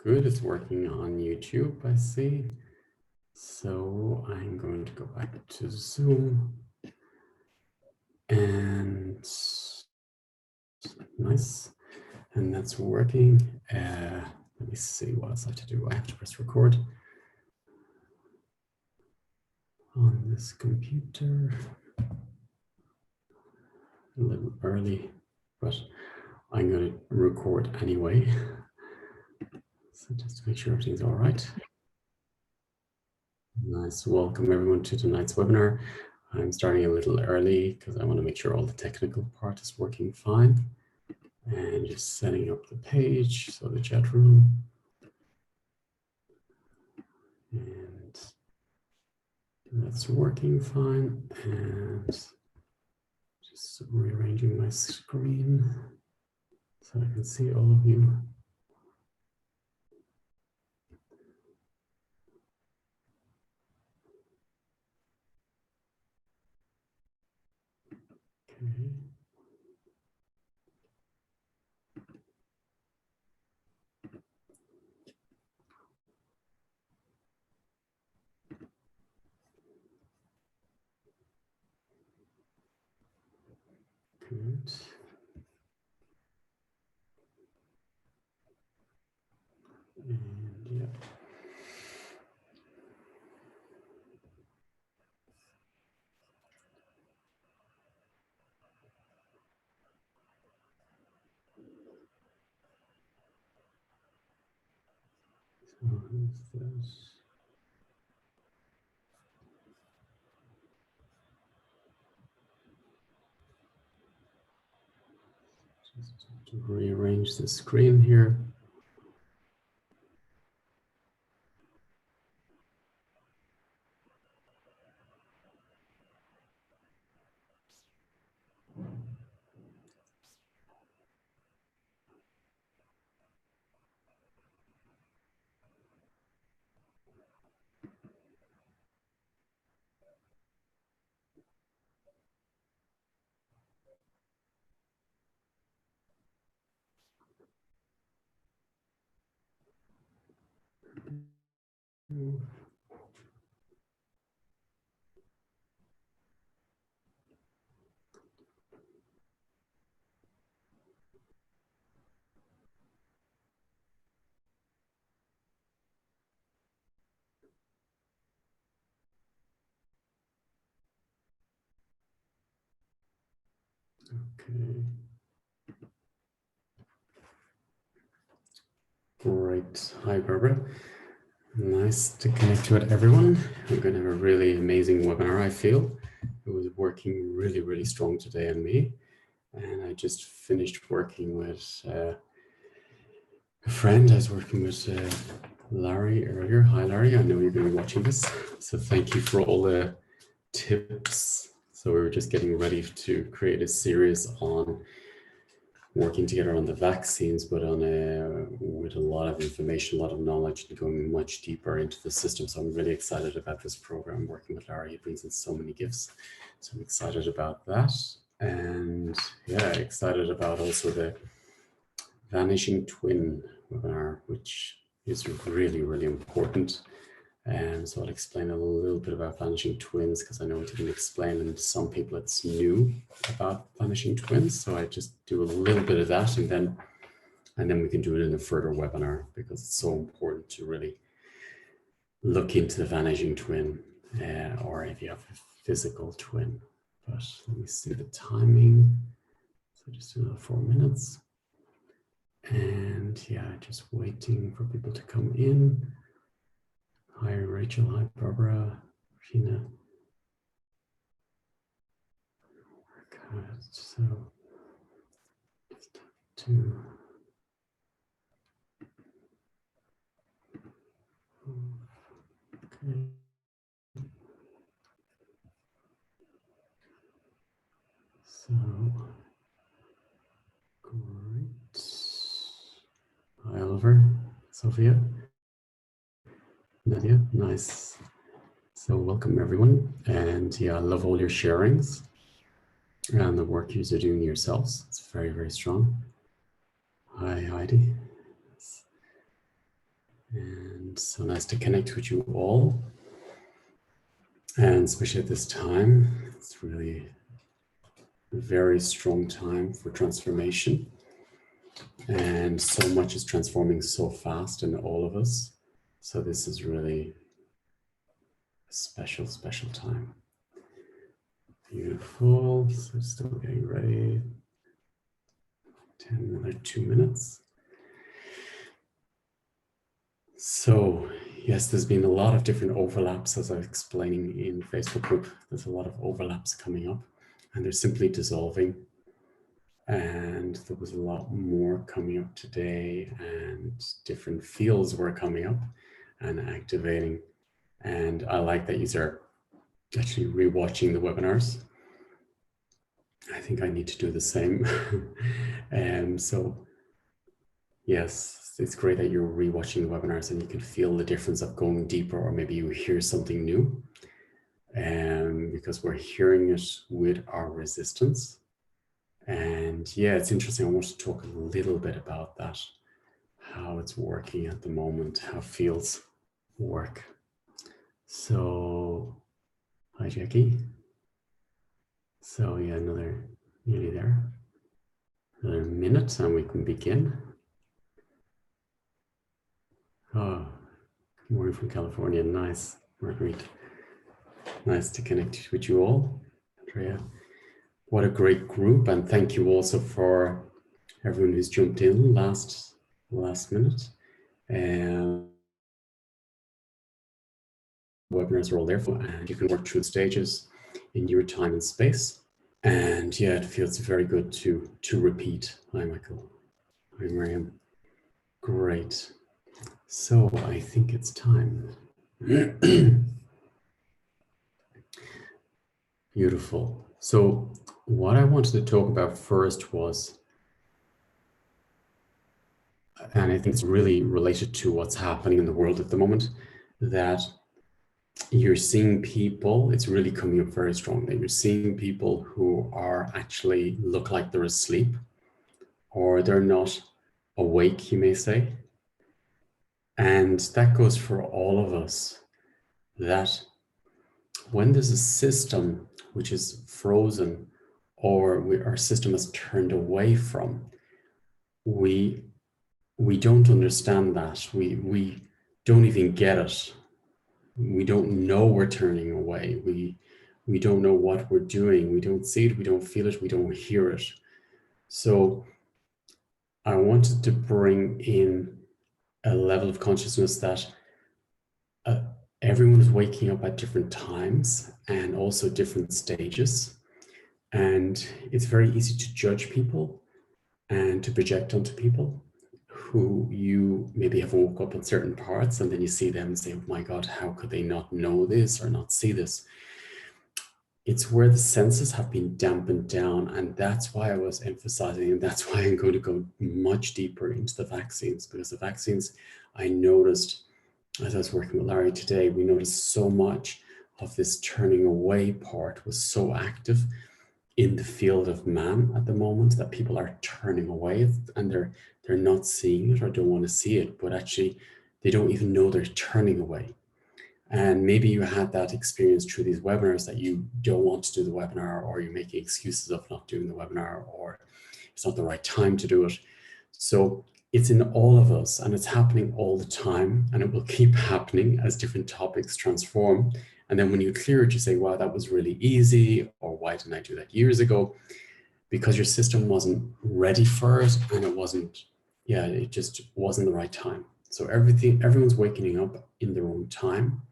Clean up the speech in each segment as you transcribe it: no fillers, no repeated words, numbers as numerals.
Good, it's working on YouTube, I see. So I'm going to go back to Zoom. And nice. And that's working. Let me see what else I have to do. I have to press record on this computer. A little early, but I'm going to record anyway. So just to make sure everything's all right. Nice. Welcome everyone to tonight's webinar. I'm starting a little early because I want to make sure all the technical part is working fine. And just setting up the page, so the chat room. And that's working fine. And just rearranging my screen so I can see all of you. Okay. Good. And yeah. So who's this? Just to rearrange the screen here. Okay. Great. Hi, Barbara. Nice to connect with everyone. We're going to have a really amazing webinar, I feel. It was working really, really strong today on me. And I just finished working with a friend. I was working with Larry earlier. Hi, Larry. I know you're going to be watching this. So thank you for all the tips. So we were just getting ready to create a series on working together on the vaccines, but on with a lot of information, a lot of knowledge, and going much deeper into the system. So I'm really excited about this program, working with Larry. He brings in so many gifts. So I'm excited about that. And yeah, excited about also the Vanishing Twin webinar, which is really, really important. And so I'll explain a little bit about vanishing twins, because I know it didn't explain, and to some people it's new about vanishing twins. So I just do a little bit of that, and then we can do it in a further webinar, because it's so important to really look into the vanishing twin, or if you have a physical twin. But let me see the timing. So just another 4 minutes. And yeah, just waiting for people to come in. Hi, Rachel. Hi, Barbara. Regina. Okay, so just have to. Okay. So great. Hi, Oliver. Sophia. Nadia. Nice. So welcome everyone. And yeah, I love all your sharings and the work you're doing yourselves. It's very, very strong. Hi, Heidi. And so nice to connect with you all. And especially at this time, it's really a very strong time for transformation. And so much is transforming so fast in all of us. So this is really a special, special time. Beautiful. So still getting ready. another 2 minutes. So yes, there's been a lot of different overlaps, as I was explaining in the Facebook group. There's a lot of overlaps coming up and they're simply dissolving. And there was a lot more coming up today, and different fields were coming up and activating. And I like that you are actually rewatching the webinars. I think I need to do the same. So yes, it's great that you're rewatching the webinars and you can feel the difference of going deeper, or maybe you hear something new. Because we're hearing it with our resistance. And yeah, it's interesting. I want to talk a little bit about that, how it's working at the moment, how fields work. So, hi Jackie. So yeah, nearly there. Another minute and we can begin. Oh, good morning from California. Nice, Marguerite. Nice to connect with you all. Andrea, what a great group. And thank you also for everyone who's jumped in last minute. And webinars are all there for, and you can work through the stages in your time and space. And yeah, it feels very good to repeat. Hi, Michael. Hi, Miriam. Great. So I think it's time. Beautiful. So what I wanted to talk about first was, and I think it's really related to what's happening in the world at the moment, that you're seeing people, it's really coming up very strong, that you're seeing people who are actually look like they're asleep, or they're not awake, you may say. And that goes for all of us, that when there's a system which is frozen, or our system is turned away from, we don't understand that. We don't even get it. We don't know we're turning away. We don't know what we're doing. We don't see it. We don't feel it. We don't hear it. So I wanted to bring in a level of consciousness that everyone is waking up at different times and also different stages. And it's very easy to judge people and to project onto people who you maybe have woke up in certain parts, and then you see them and say, oh my God, how could they not know this or not see this? It's where the senses have been dampened down. And that's why I was emphasizing, and that's why I'm going to go much deeper into the vaccines, because the vaccines, I noticed as I was working with Larry today, we noticed so much of this turning away part was so active in the field of man at the moment, that people are turning away and they're not seeing it or don't want to see it, but actually they don't even know they're turning away. And maybe you had that experience through these webinars, that you don't want to do the webinar, or you're making excuses of not doing the webinar, or it's not the right time to do it. So it's in all of us, and it's happening all the time, and it will keep happening as different topics transform. And then when you clear it, you say, wow, that was really easy, or why didn't I do that years ago? Because your system wasn't ready for it, and it wasn't, it just wasn't the right time. So everyone's waking up in their own time.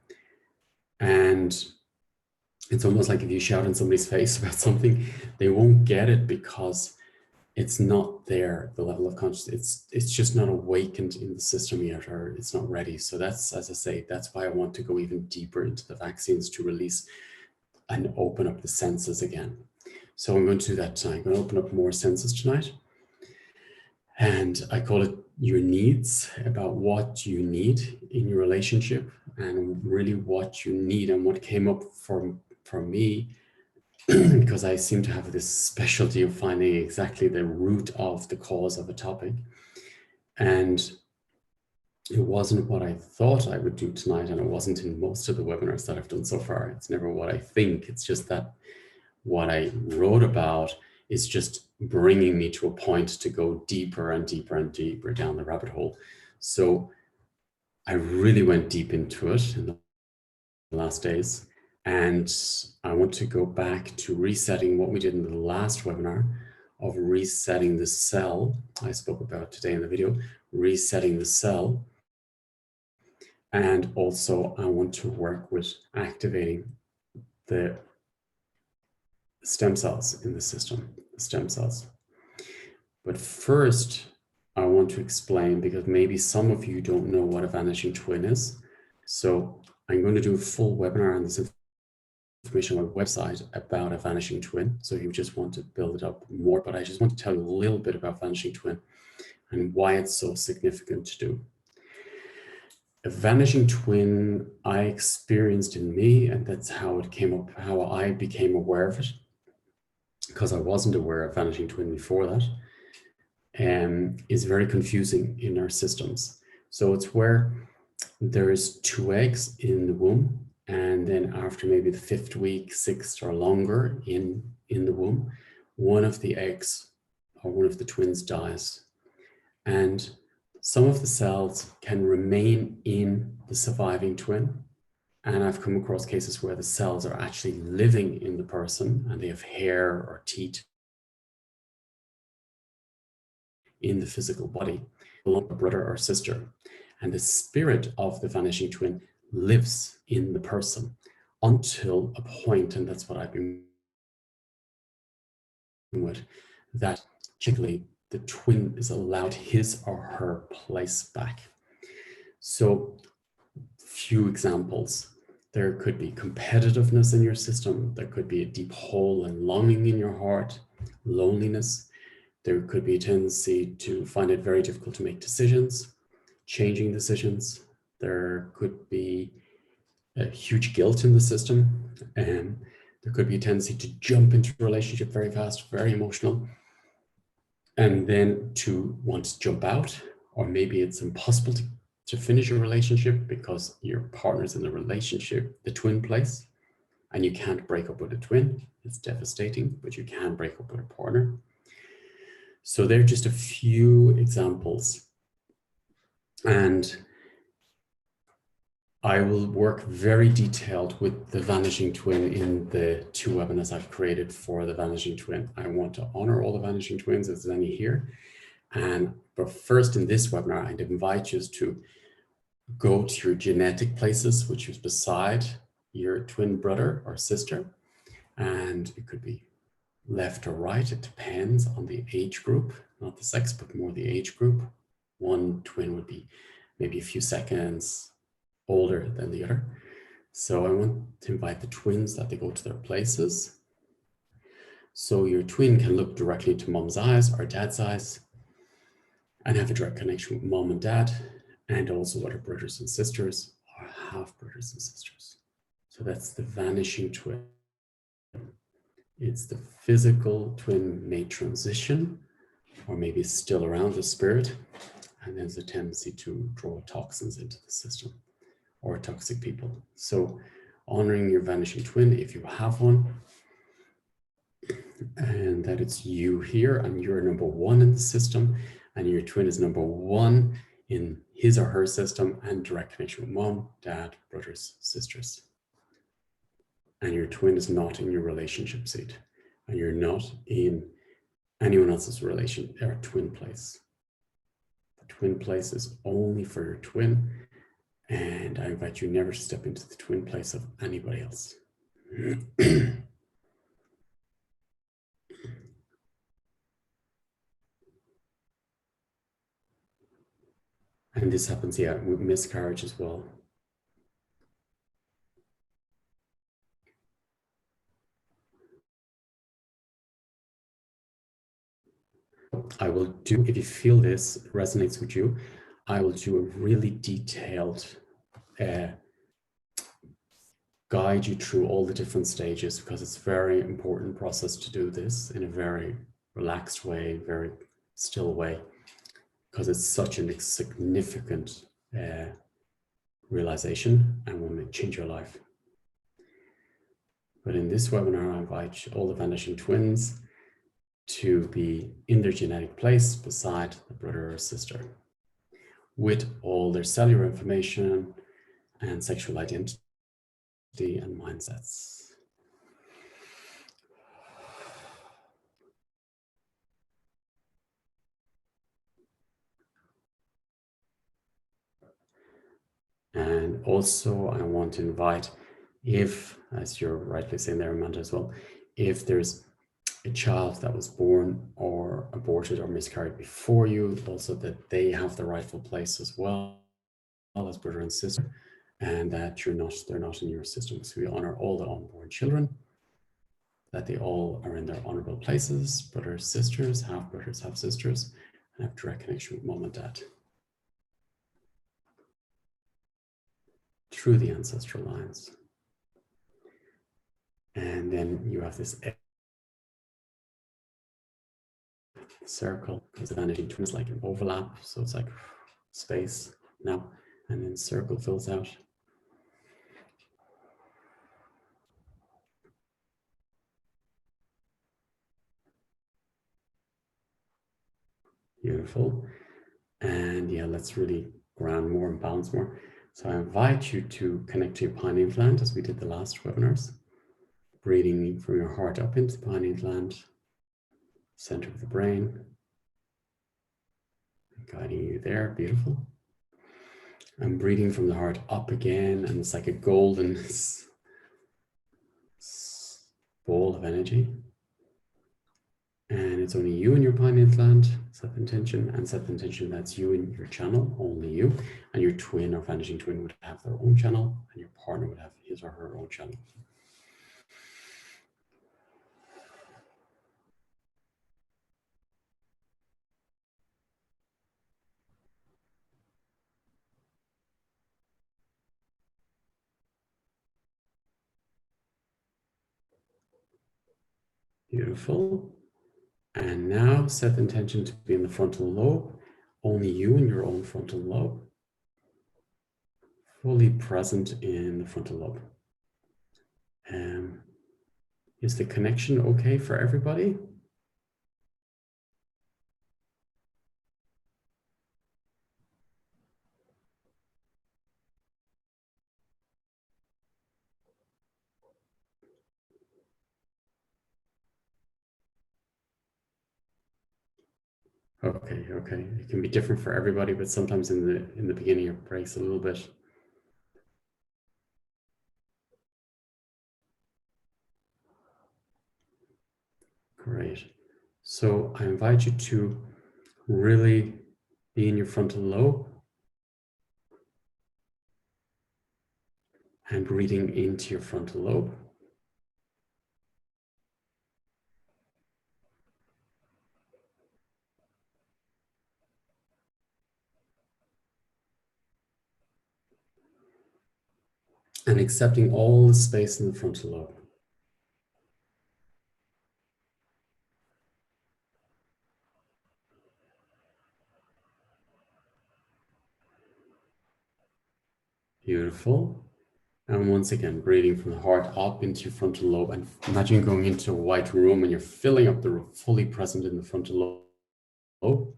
And it's almost like if you shout in somebody's face about something, they won't get it because it's not there, the level of consciousness. It's just not awakened in the system yet, or it's not ready. So that's, as I say, that's why I want to go even deeper into the vaccines, to release and open up the senses again. So I'm going to do that tonight. I'm going to open up more senses tonight. And I call it your needs, about what you need in your relationship, and really what you need. And what came up for me, because I seem to have this specialty of finding exactly the root of the cause of a topic. And It wasn't what I thought I would do tonight, and it wasn't in most of the webinars that I've done so far. It's never what I think. It's just that what I wrote about is just bringing me to a point to go deeper and deeper and deeper down the rabbit hole. So I really went deep into it in the last days. And I want to go back to resetting what we did in the last webinar of resetting the cell. I spoke about today in the video, resetting the cell. And also I want to work with activating the stem cells in the system, stem cells. But first, I want to explain, because maybe some of you don't know what a vanishing twin is. So I'm going to do a full webinar on this information on my website about a vanishing twin. So you just want to build it up more, but I just want to tell you a little bit about vanishing twin and why it's so significant to do. A vanishing twin I experienced in me, and that's how it came up, how I became aware of it, because I wasn't aware of vanishing twin before that, is very confusing in our systems. So it's where there's two eggs in the womb, and then after maybe the 5th week, 6th or longer in the womb, one of the eggs or one of the twins dies. And some of the cells can remain in the surviving twin. And I've come across cases where the cells are actually living in the person and they have hair or teeth in the physical body, belong to a brother or sister. And the spirit of the vanishing twin lives in the person until a point, and that's what I've been with, that typically the twin is allowed his or her place back. So few examples. There could be competitiveness in your system. There could be a deep hole and longing in your heart, loneliness. There could be a tendency to find it very difficult to make decisions, changing decisions. There could be a huge guilt in the system. There could be a tendency to jump into a relationship very fast, very emotional, and then to want to jump out, or maybe it's impossible to finish a relationship because your partner's in the relationship, the twin place, and you can't break up with a twin. It's devastating, but you can break up with a partner. So they're just a few examples. And I will work very detailed with the vanishing twin in the 2 webinars I've created for the vanishing twin. I want to honor all the vanishing twins, if there's any here. But first in this webinar, I'd invite you to go to your genetic places, which is beside your twin brother or sister. And it could be left or right. It depends on the age group, not the sex, but more the age group. One twin would be maybe a few seconds older than the other. So I want to invite the twins that they go to their places. So your twin can look directly into mom's eyes or dad's eyes and have a direct connection with mom and dad, and also other brothers and sisters or half brothers and sisters. So that's the vanishing twin. It's the physical twin may transition, or maybe still around the spirit, and there's a tendency to draw toxins into the system or toxic people. So honoring your vanishing twin, if you have one, and that it's you here and you're number 1 in the system, and your twin is number 1 in his or her system, and direct connection with mom, dad, brothers, sisters. And your twin is not in your relationship seat, and you're not in anyone else's relation or twin place. The twin place is only for your twin, and I invite you never to step into the twin place of anybody else. And this happens, yeah, with miscarriage as well. I will do, if you feel this resonates with you, I will do a really detailed guide you through all the different stages, because it's a very important process to do this in a very relaxed way, very still way, because it's such a significant realization and will change your life. But in this webinar, I invite all the vanishing twins to be in their genetic place beside the brother or sister with all their cellular information and sexual identity and mindsets. And also I want to invite, if, as you're rightly saying there, Amanda, as well, if there's a child that was born or aborted or miscarried before you, also that they have the rightful place as well as brother and sister, and that they're not in your system. So we honor all the unborn children, that they all are in their honorable places, brothers, sisters, half brothers, half sisters, and have direct connection with mom and dad through the ancestral lines. And then you have this circle, because the vanishing twin is like an overlap, so it's like space now, and then circle fills out. Beautiful. And yeah, let's really ground more and bounce more. So I invite you to connect to your pineal gland as we did the last webinars. Breathing from your heart up into the pineal gland, center of the brain. Guiding you there, beautiful. I'm breathing from the heart up again, and it's like a golden ball of energy. And it's only you and your pineal gland, set the intention, and set the intention that's you and your channel, only you, and your twin or vanishing twin would have their own channel, and your partner would have his or her own channel. Beautiful. And now set the intention to be in the frontal lobe, only you and your own frontal lobe, fully present in the frontal lobe. Is the connection okay for everybody? Okay, okay. It can be different for everybody, but sometimes in the beginning it breaks a little bit. Great. So I invite you to really be in your frontal lobe and breathing into your frontal lobe. And accepting all the space in the frontal lobe. Beautiful. And once again, breathing from the heart up into your frontal lobe, and imagine going into a white room and you're filling up the room, fully present in the frontal lobe.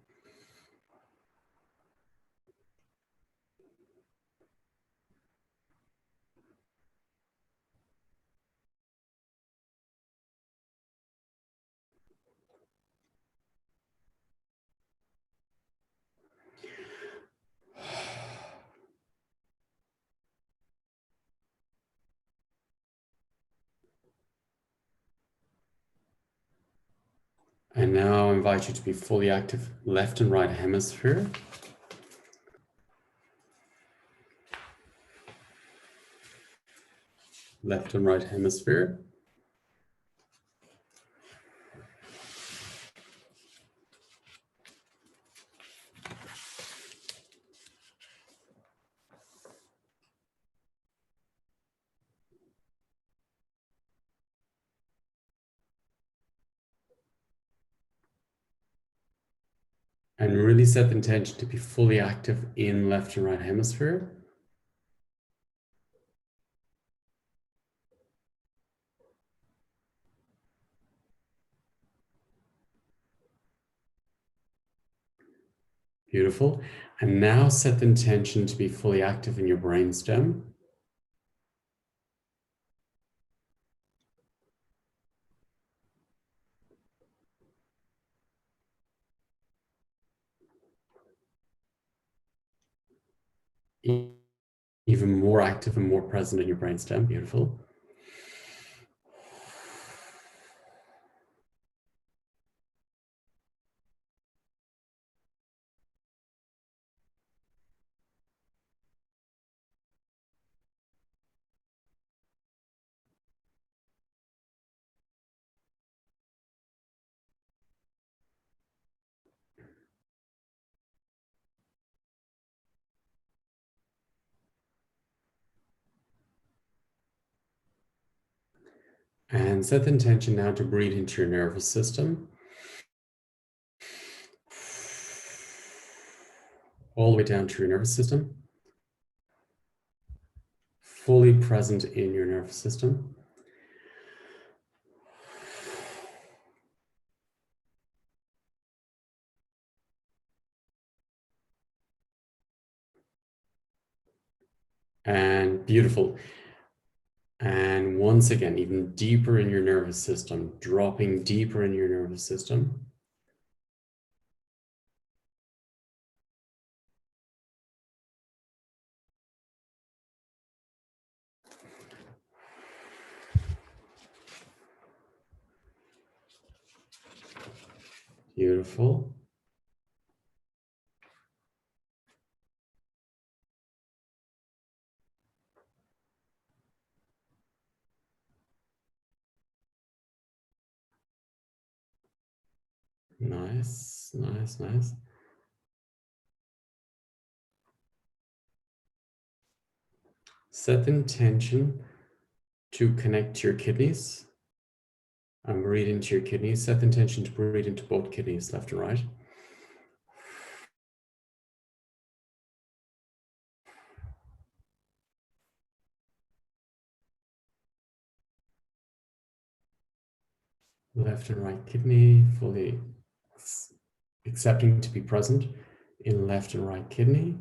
And now I invite you to be fully active left and right hemisphere. Left and right hemisphere. and really set the intention to be fully active in left and right hemisphere. Beautiful. And now set the intention to be fully active in your brainstem. Even more active and more present in your brainstem. Beautiful. And set the intention now to breathe into your nervous system. All the way down to your nervous system. Fully present in your nervous system. And beautiful. And once again, even deeper in your nervous system, dropping deeper in your nervous system. Beautiful. Nice, nice, nice. Set the intention to connect to your kidneys. And breathe into your kidneys. Set the intention to breathe into both kidneys, left and right. Left and right kidney, fully accepting to be present in left and right kidney.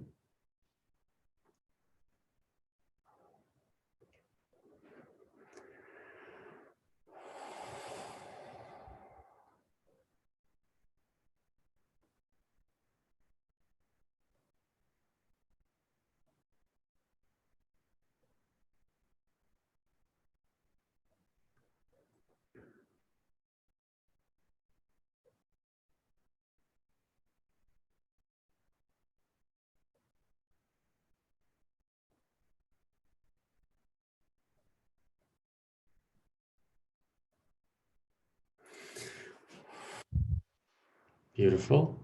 Beautiful.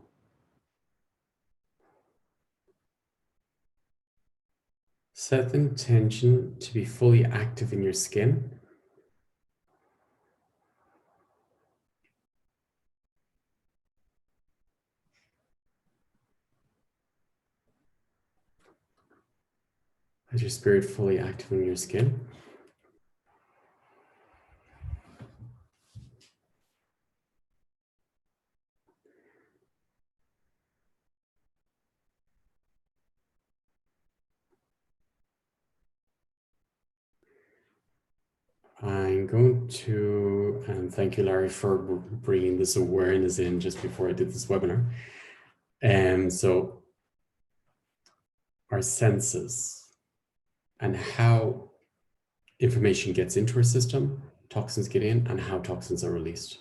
Set the intention to be fully active in your skin. As your spirit fully active in your skin. I'm going to, and thank you, Larry, for bringing this awareness in just before I did this webinar. So our senses and how information gets into our system, toxins get in, and how toxins are released.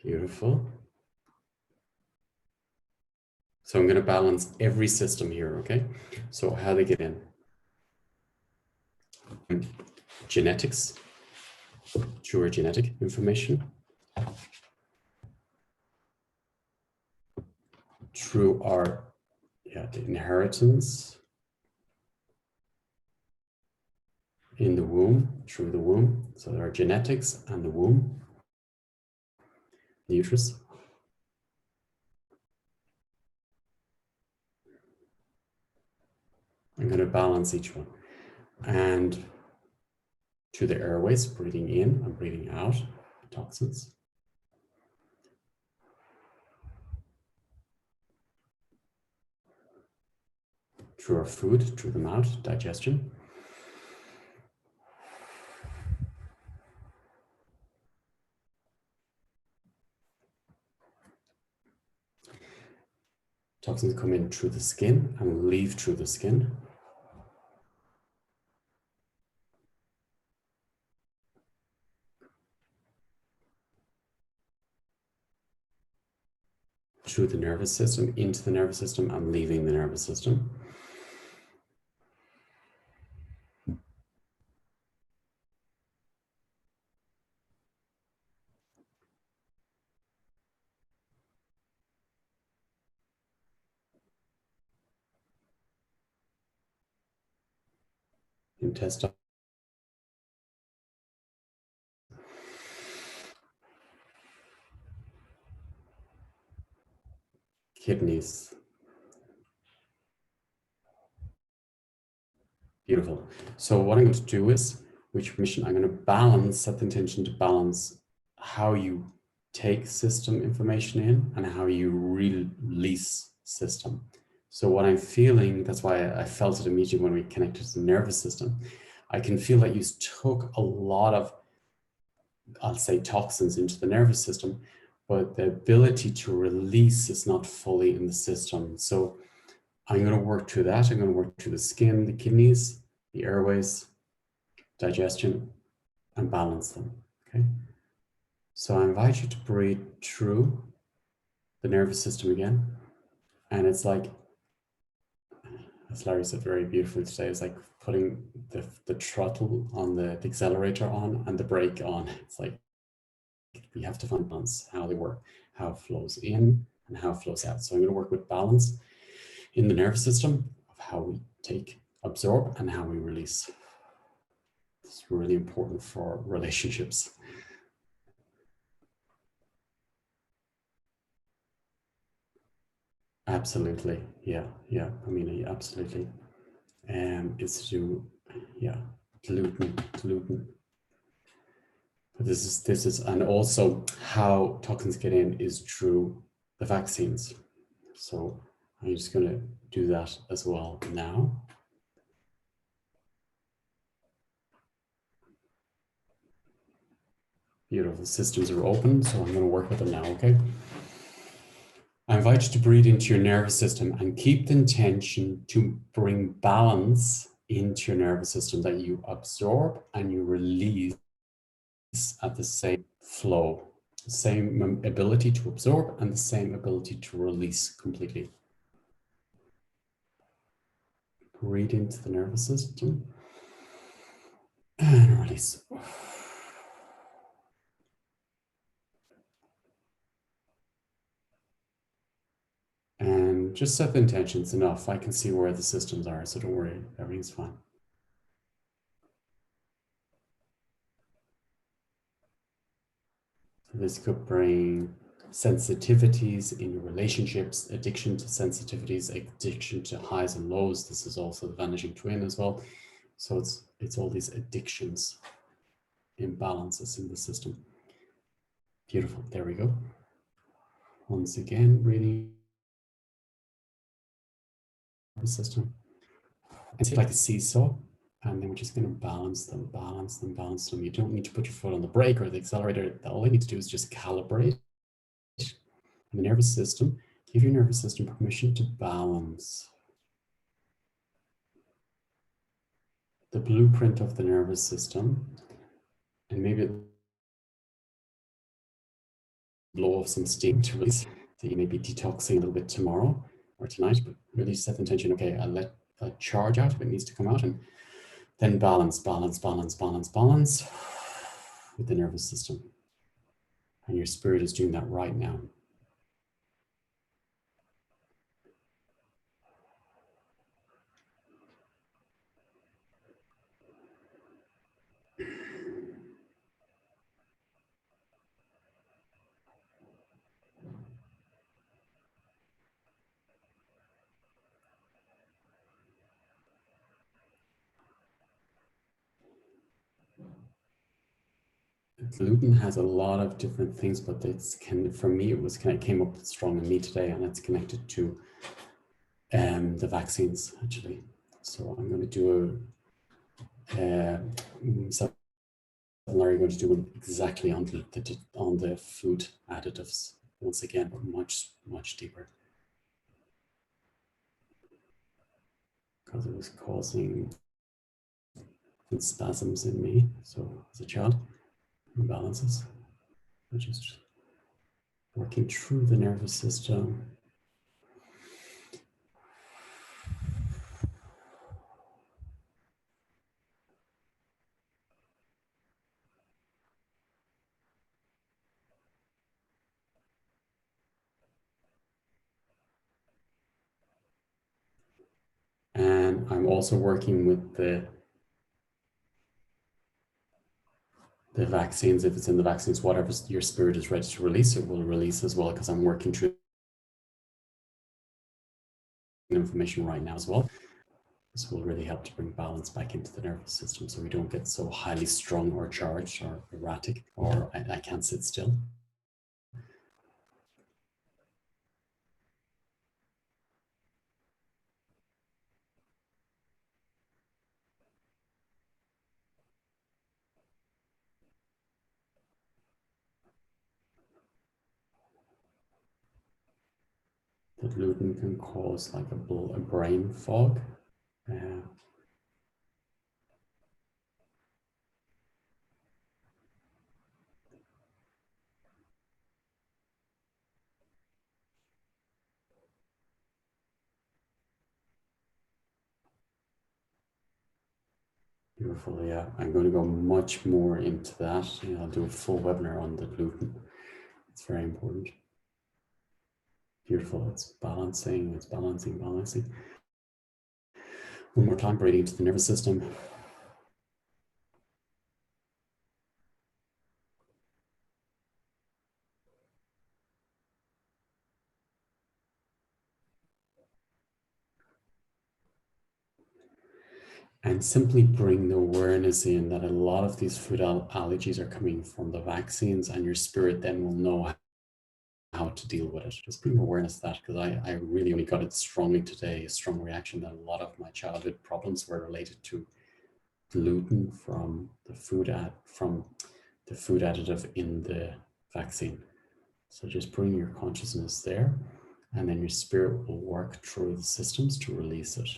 Beautiful. So I'm going to balance every system here, okay? So how they get in. Genetics, through our genetic information. Through our the inheritance. in the womb, through the womb. So there are genetics and the womb, the uterus. I'm going to balance each one. And to the airways, breathing in and breathing out toxins. Through our food, through the mouth, digestion. Toxins come in through the skin and leave through the skin. Through the nervous system, into the nervous system, and leaving the nervous system. Intestine. Kidneys. Beautiful. So what I'm going to do is, with permission, I'm going to balance, set the intention to balance how you take system information in and how you release system. So what I'm feeling, that's why I felt it immediately when we connected to the nervous system. I can feel that you took a lot of, I'll say, toxins into the nervous system, but the ability to release is not fully in the system. So I'm going to work through that. I'm going to work through the skin, the kidneys, the airways, digestion, and balance them. Okay. So I invite you to breathe through the nervous system again. And it's like, as Larry said very beautifully today, it's like putting the throttle on the accelerator on and the brake on. It's like we have to find balance, how they work, how it flows in and how it flows out. So I'm going to work with balance in the nervous system of how we take, absorb, and how we release. It's really important for relationships. Absolutely. Yeah. Yeah. I mean, absolutely. It's to, yeah, gluten. But this is, and also how toxins get in is through the vaccines. So I'm just going to do that as well now. Beautiful. Systems are open, so I'm going to work with them now, okay? I invite you to breathe into your nervous system and keep the intention to bring balance into your nervous system, that you absorb and you release at the same flow, the same ability to absorb and the same ability to release completely. Breathe into the nervous system and release. And just set the intentions enough. I can see where the systems are, so don't worry, everything's fine. So this could bring sensitivities in your relationships, addiction to sensitivities, addiction to highs and lows. This is also the vanishing twin as well. So it's all these addictions, imbalances in the system. Beautiful. There we go. Once again, breathing the system. It's like a seesaw. And then we're just going to balance them. You don't need to put your foot on the brake or the accelerator. All you need to do is just calibrate the nervous system. Give your nervous system permission to balance. The blueprint of the nervous system, and maybe blow off some steam to release. So you may be detoxing a little bit tomorrow or tonight, but really set the intention, okay, I'll let that charge out if it needs to come out, and then balance with the nervous system. And your spirit is doing that right now. gluten has a lot of different things, but it's for me, it was kind of came up strong in me today, and it's connected to the vaccines actually. So I'm going to do are you going to do exactly on the food additives once again, but much deeper, because it was causing spasms in me. So as a child, imbalances. So just working through the nervous system. And I'm also working with the vaccines. If it's in the vaccines, whatever your spirit is ready to release, it will release as well, because I'm working through information right now as well. This will really help to bring balance back into the nervous system, so we don't get so highly strung or charged or erratic, or I can't sit still. The gluten can cause like a brain fog. Beautiful, yeah. I'm going to go much more into that. I'll do a full webinar on the gluten. It's very important. Beautiful. It's balancing, balancing. One more time, breathing into the nervous system. And simply bring the awareness in that a lot of these food allergies are coming from the vaccines, and your spirit then will know how to deal with it. Just bring awareness to that, because I really only got it strongly today, a strong reaction that a lot of my childhood problems were related to gluten from the food additive in the vaccine. So just bring your consciousness there, and then your spirit will work through the systems to release it.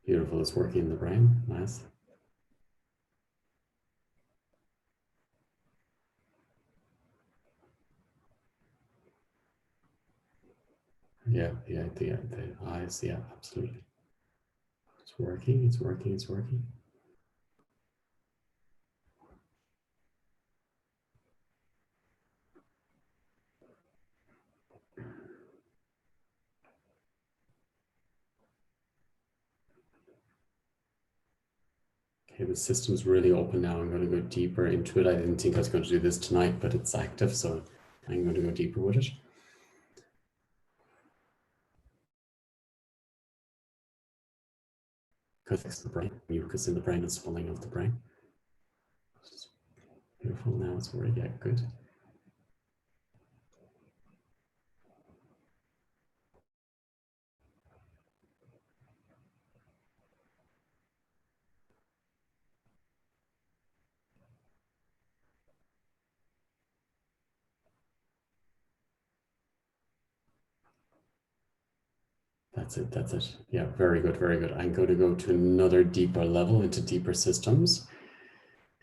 Beautiful. It's working in the brain. Nice. Yeah, the eyes. Yeah, absolutely. It's working. It's working. It's working. Okay, the system's really open now. I'm going to go deeper into it. I didn't think I was going to do this tonight, but it's active, so I'm going to go deeper with it. Because it's the brain, mucus in the brain and swelling of the brain. Beautiful. Now it's where you get good. That's it. That's it. Yeah, very good. Very good. I'm going to go to another deeper level, into deeper systems.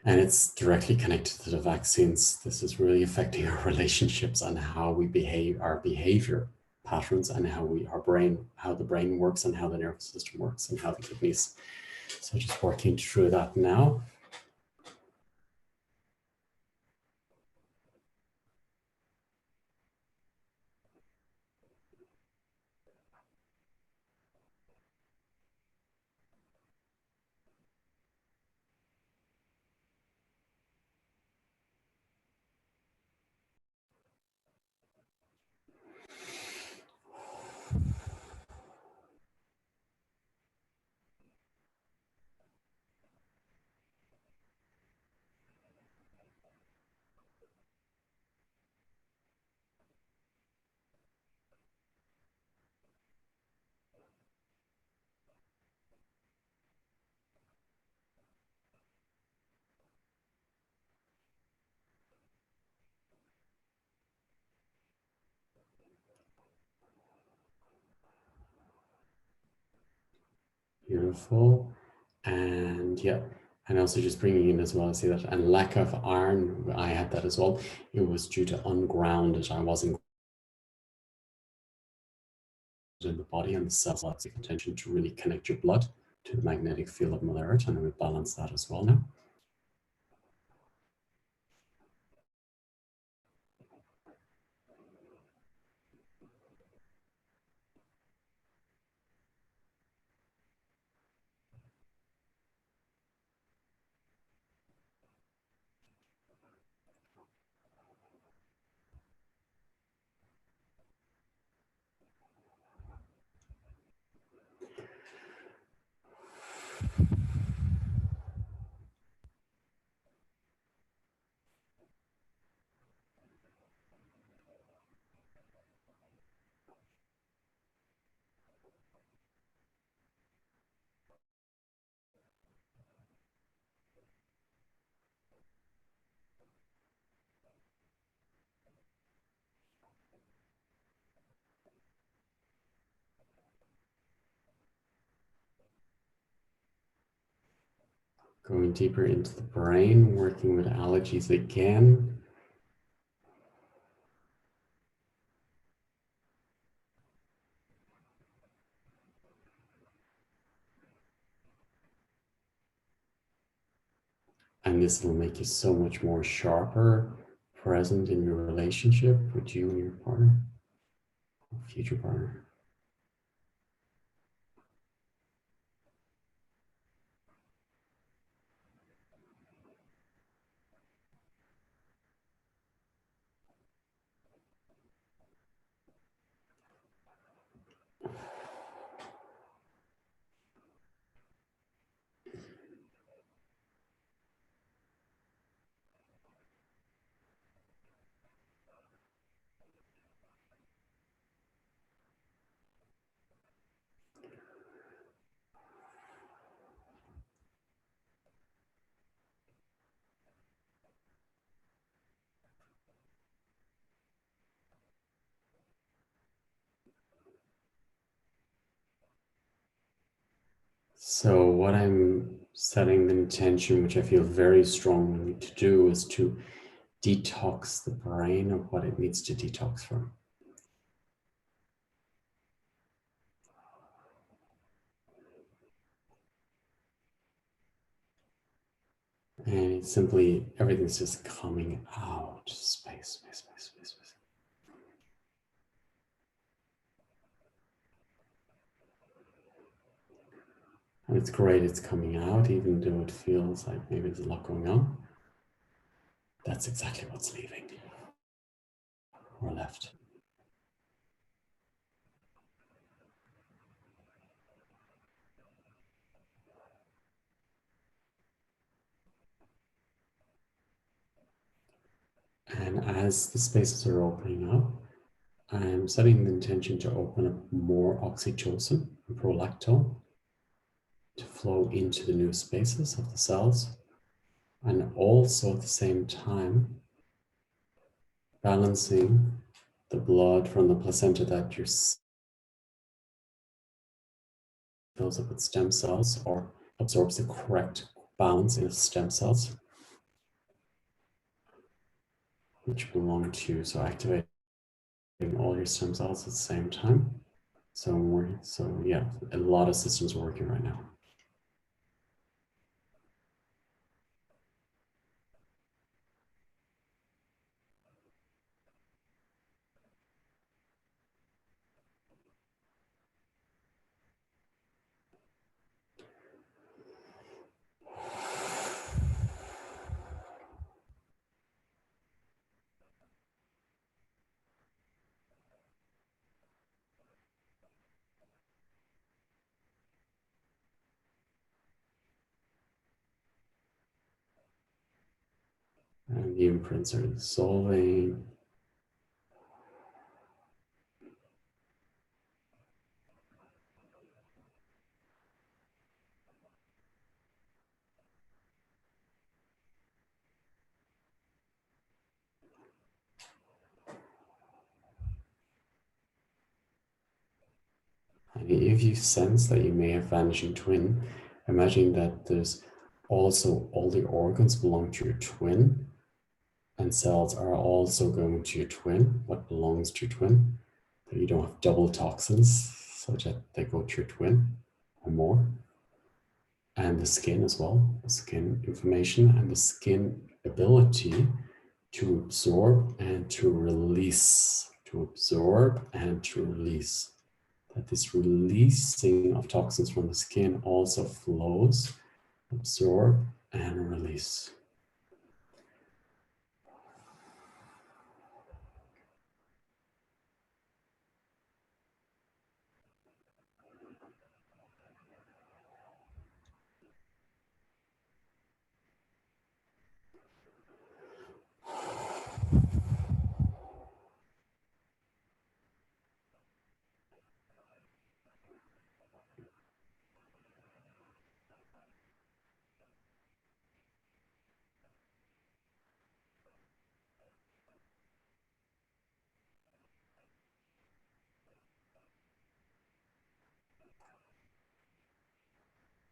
And it's directly connected to the vaccines. This is really affecting our relationships and how we behave, our behavior patterns, and how the brain works, and how the nervous system works, and how the kidneys. So just working through that now. Beautiful. And yeah, and also just bringing in as well, I see that, and lack of iron, I had that as well. It was due to ungrounded. I wasn't in the body, and the cells lots of intention to really connect your blood to the magnetic field of Mother Earth, and we balance that as well now. Going deeper into the brain, working with allergies again. And this will make you so much more sharper, present in your relationship with you and your partner, future partner. So what I'm setting the intention, which I feel very strongly to do, is to detox the brain of what it needs to detox from. And it's simply, everything's just coming out. Space, space, space, space, space. And it's great it's coming out, even though it feels like maybe there's a lot going on. That's exactly what's leaving or left. And as the spaces are opening up, I'm setting the intention to open up more oxytocin and prolactin to flow into the new spaces of the cells, and also at the same time balancing the blood from the placenta that fills up with stem cells or absorbs the correct balance in the stem cells, which belong to you. So activating all your stem cells at the same time. So yeah, a lot of systems are working right now. And the imprints are dissolving. And if you sense that you may have vanishing twin, imagine that there's also all the organs belong to your twin, and cells are also going to your twin, what belongs to your twin, that you don't have double toxins, such that they go to your twin or more. And the skin as well, the skin information and the skin ability to absorb and to release, that this releasing of toxins from the skin also flows, absorb and release.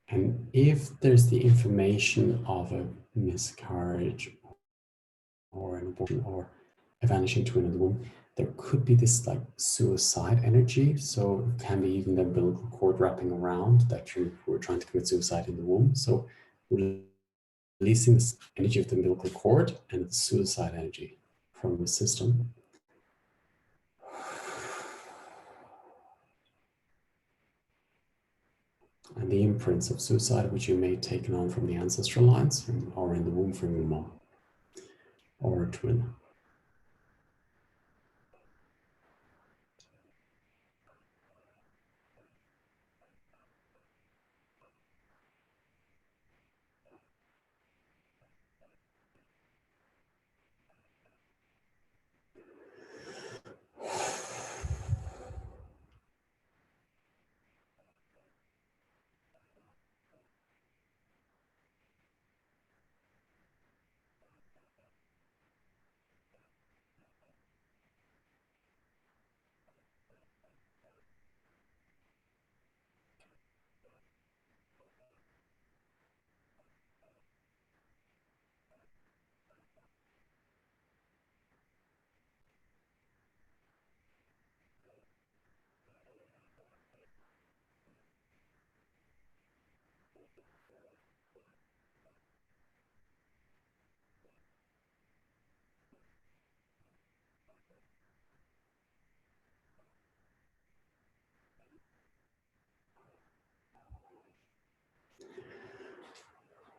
And if there's the information of a miscarriage or an abortion or a vanishing twin in the womb, there could be this like suicide energy. So it can be even the umbilical cord wrapping around that you were trying to commit suicide in the womb. So releasing this energy of the umbilical cord and the suicide energy from the system. And the imprints of suicide which you may have taken on from the ancestral lines or in the womb from your mom or a twin.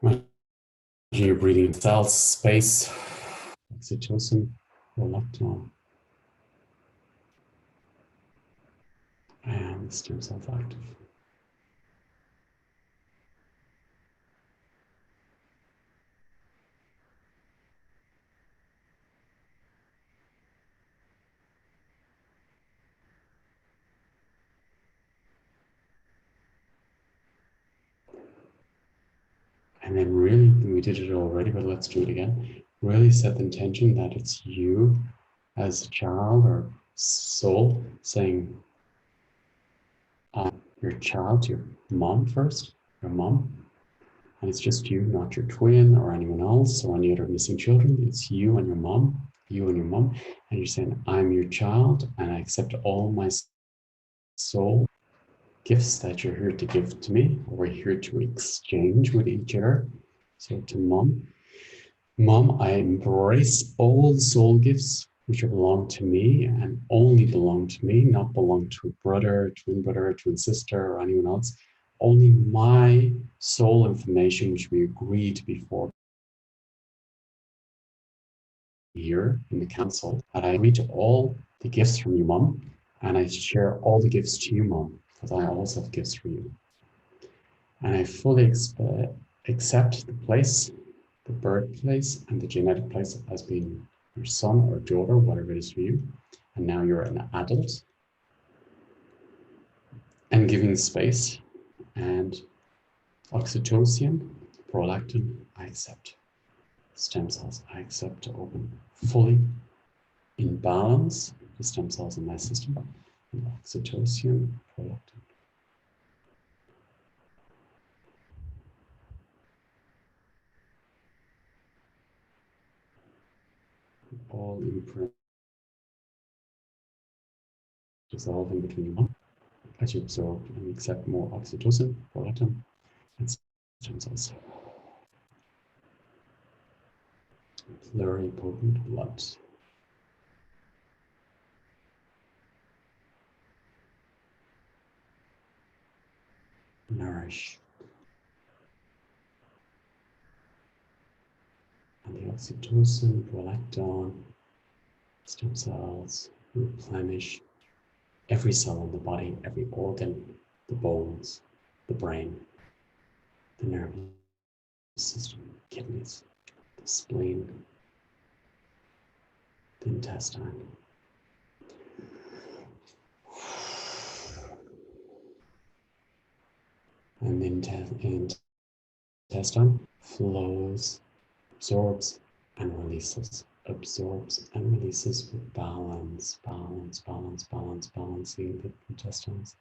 Imagine you're breathing in cells, space, oxytocin, prolactin, and the stem cells active. And then really, we did it already, but let's do it again. Really set the intention that it's you as a child or soul saying, your child to your mom first, your mom. And it's just you, not your twin or anyone else or any other missing children. It's you and your mom, you and your mom. And you're saying, I'm your child and I accept all my soul gifts that you're here to give to me, or we're here to exchange with each other. So to mom, I embrace all the soul gifts which belong to me and only belong to me, not belong to a brother, twin sister, or anyone else. Only my soul information, which we agreed to before here in the council, and I agree to all the gifts from you, mom, and I share all the gifts to you, mom, because I also have gifts for you. And I fully accept the place, the birthplace, and the genetic place as being your son or daughter, whatever it is for you. And now you're an adult and giving space and oxytocin, prolactin, I accept. Stem cells, I accept to open fully in balance, the stem cells in my system, and oxytocin, prolactin. all imprint dissolve in between your as you absorb and accept more oxytocin, prolactin, and stem cells. Pluripotent blood. Nourish. And the oxytocin, prolactin, stem cells replenish every cell in the body, every organ, the bones, the brain, the nervous system, kidneys, the spleen, the intestine. And the intestine flows, absorbs and releases, absorbs and releases with balance, balancing the intestines.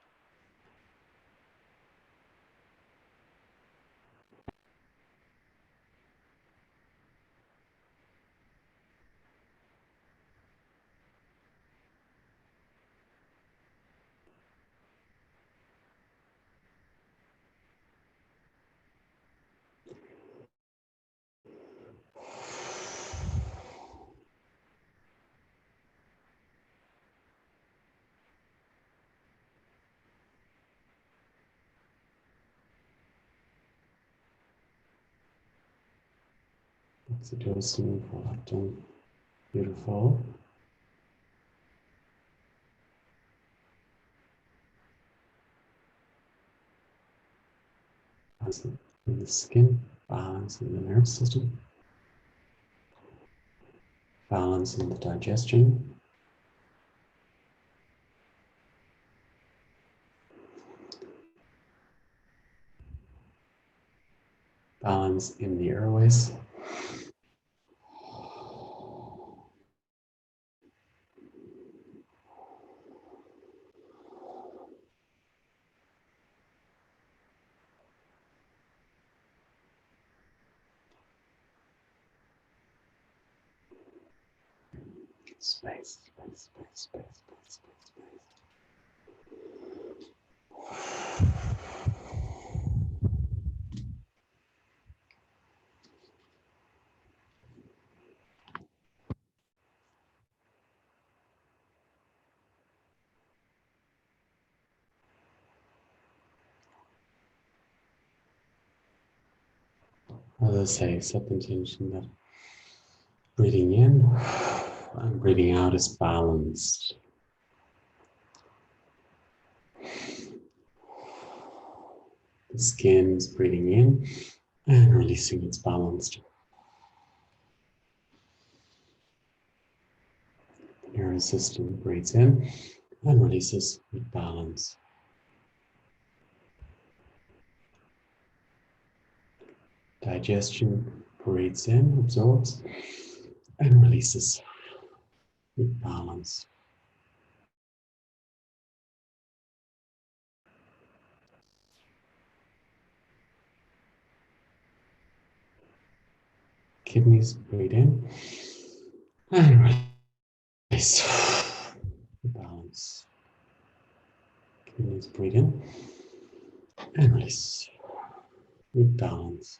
Oxytocin, prolactin, beautiful. Balance in the skin, balance in the nervous system, balance in the digestion, balance in the airways, space. As I say, set the intention that breathing in and breathing out is balanced. The skin is breathing in and releasing, it's balanced. The nervous system breathes in and releases with balance. Digestion breathes in, absorbs, and releases with balance. Kidneys breathe in and release with balance. Kidneys breathe in and release with balance.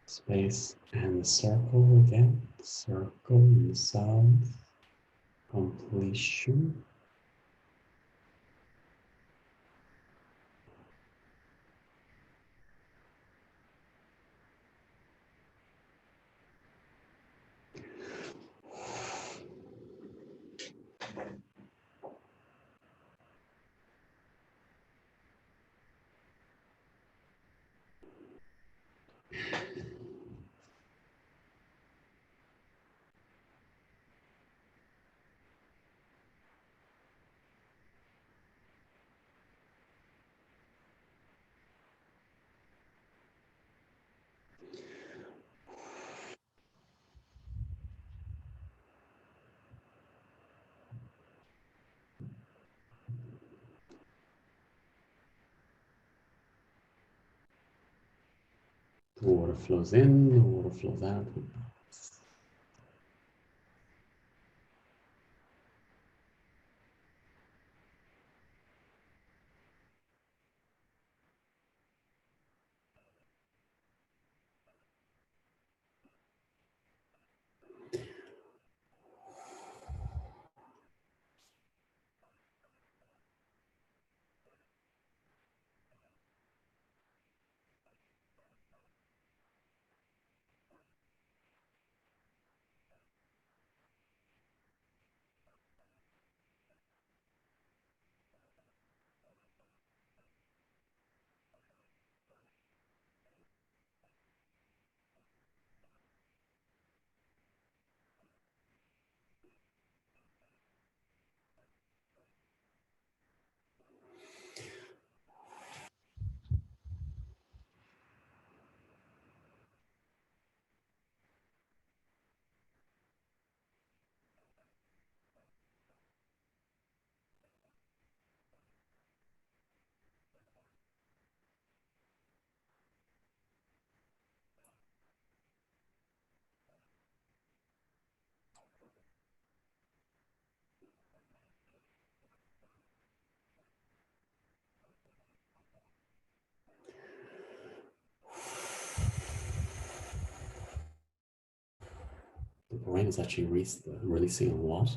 Space and the circle again, circle in the south, completion. The water flows in, the water flows out. The brain is actually releasing a lot.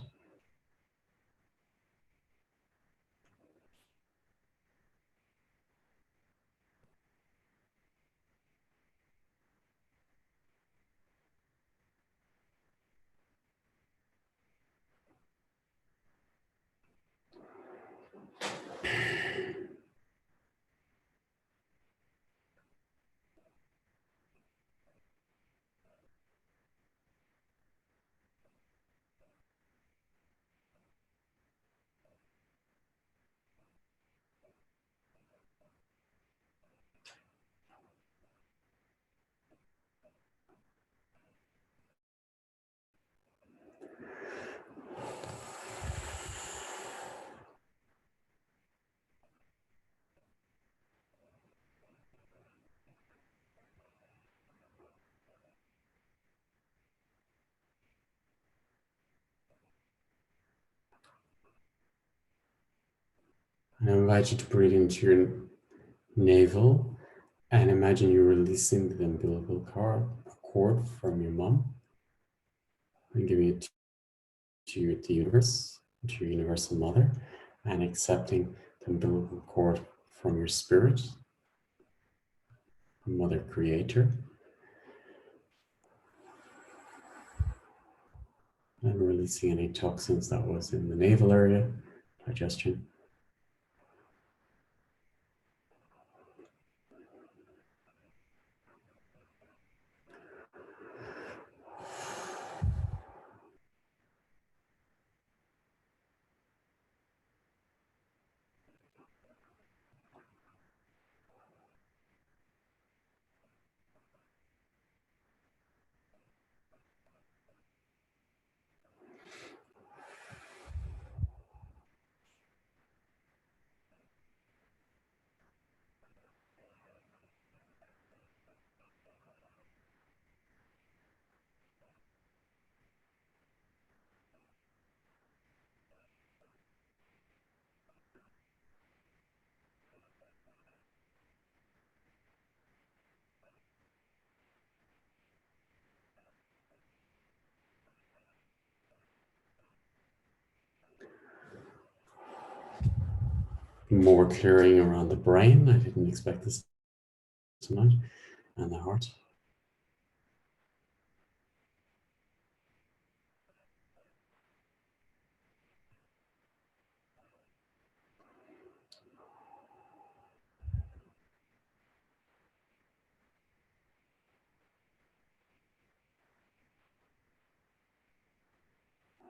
I invite you to breathe into your navel and imagine you're releasing the umbilical cord from your mom and giving it to the universe, to your universal mother, and accepting the umbilical cord from your spirit, mother creator, and releasing any toxins that was in the navel area, digestion. More clearing around the brain. I didn't expect this tonight. And the heart.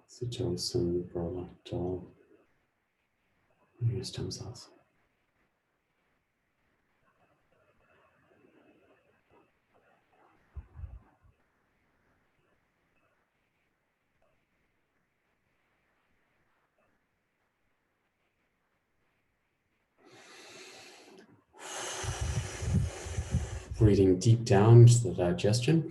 Oxytocin, prolactin, your stem cells. Breathing deep down to the digestion.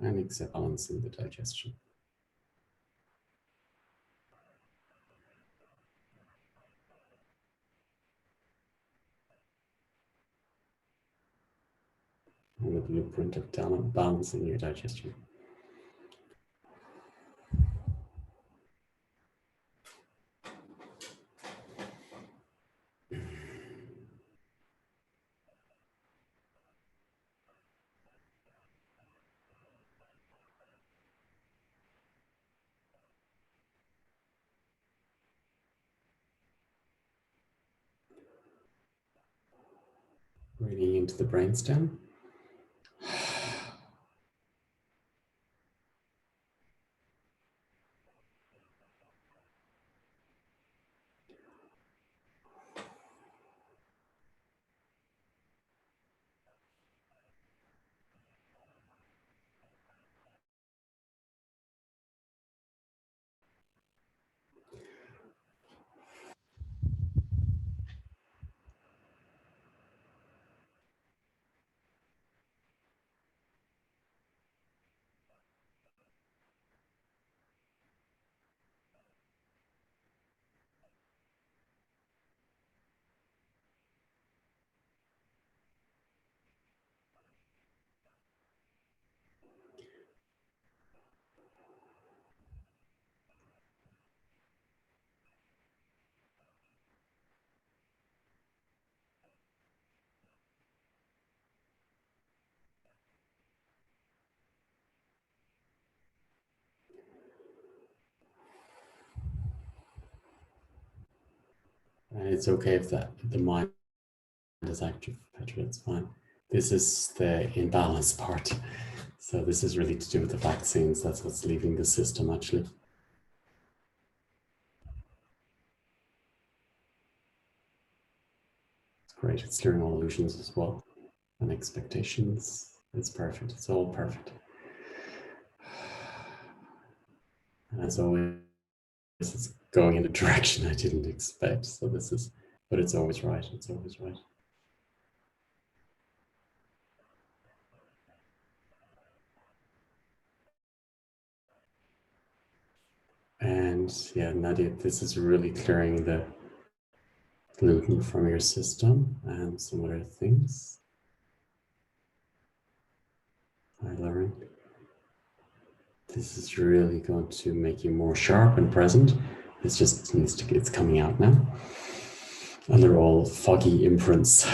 And exhale, balancing the digestion. And the blueprint of balancing your digestion. Breathing into the brainstem. And it's okay if the mind is active, Petra, it's fine. This is the imbalance part. So this is really to do with the vaccines. That's what's leaving the system, actually. It's great. It's clearing all illusions as well. And expectations. It's perfect. It's all perfect. And as always, it's going in a direction I didn't expect. So this is, but it's always right. It's always right. And yeah, Nadia, this is really clearing the gluten from your system and some other things. I learned. This is really going to make you more sharp and present. It's just needs to, it's coming out now. And they're all foggy imprints.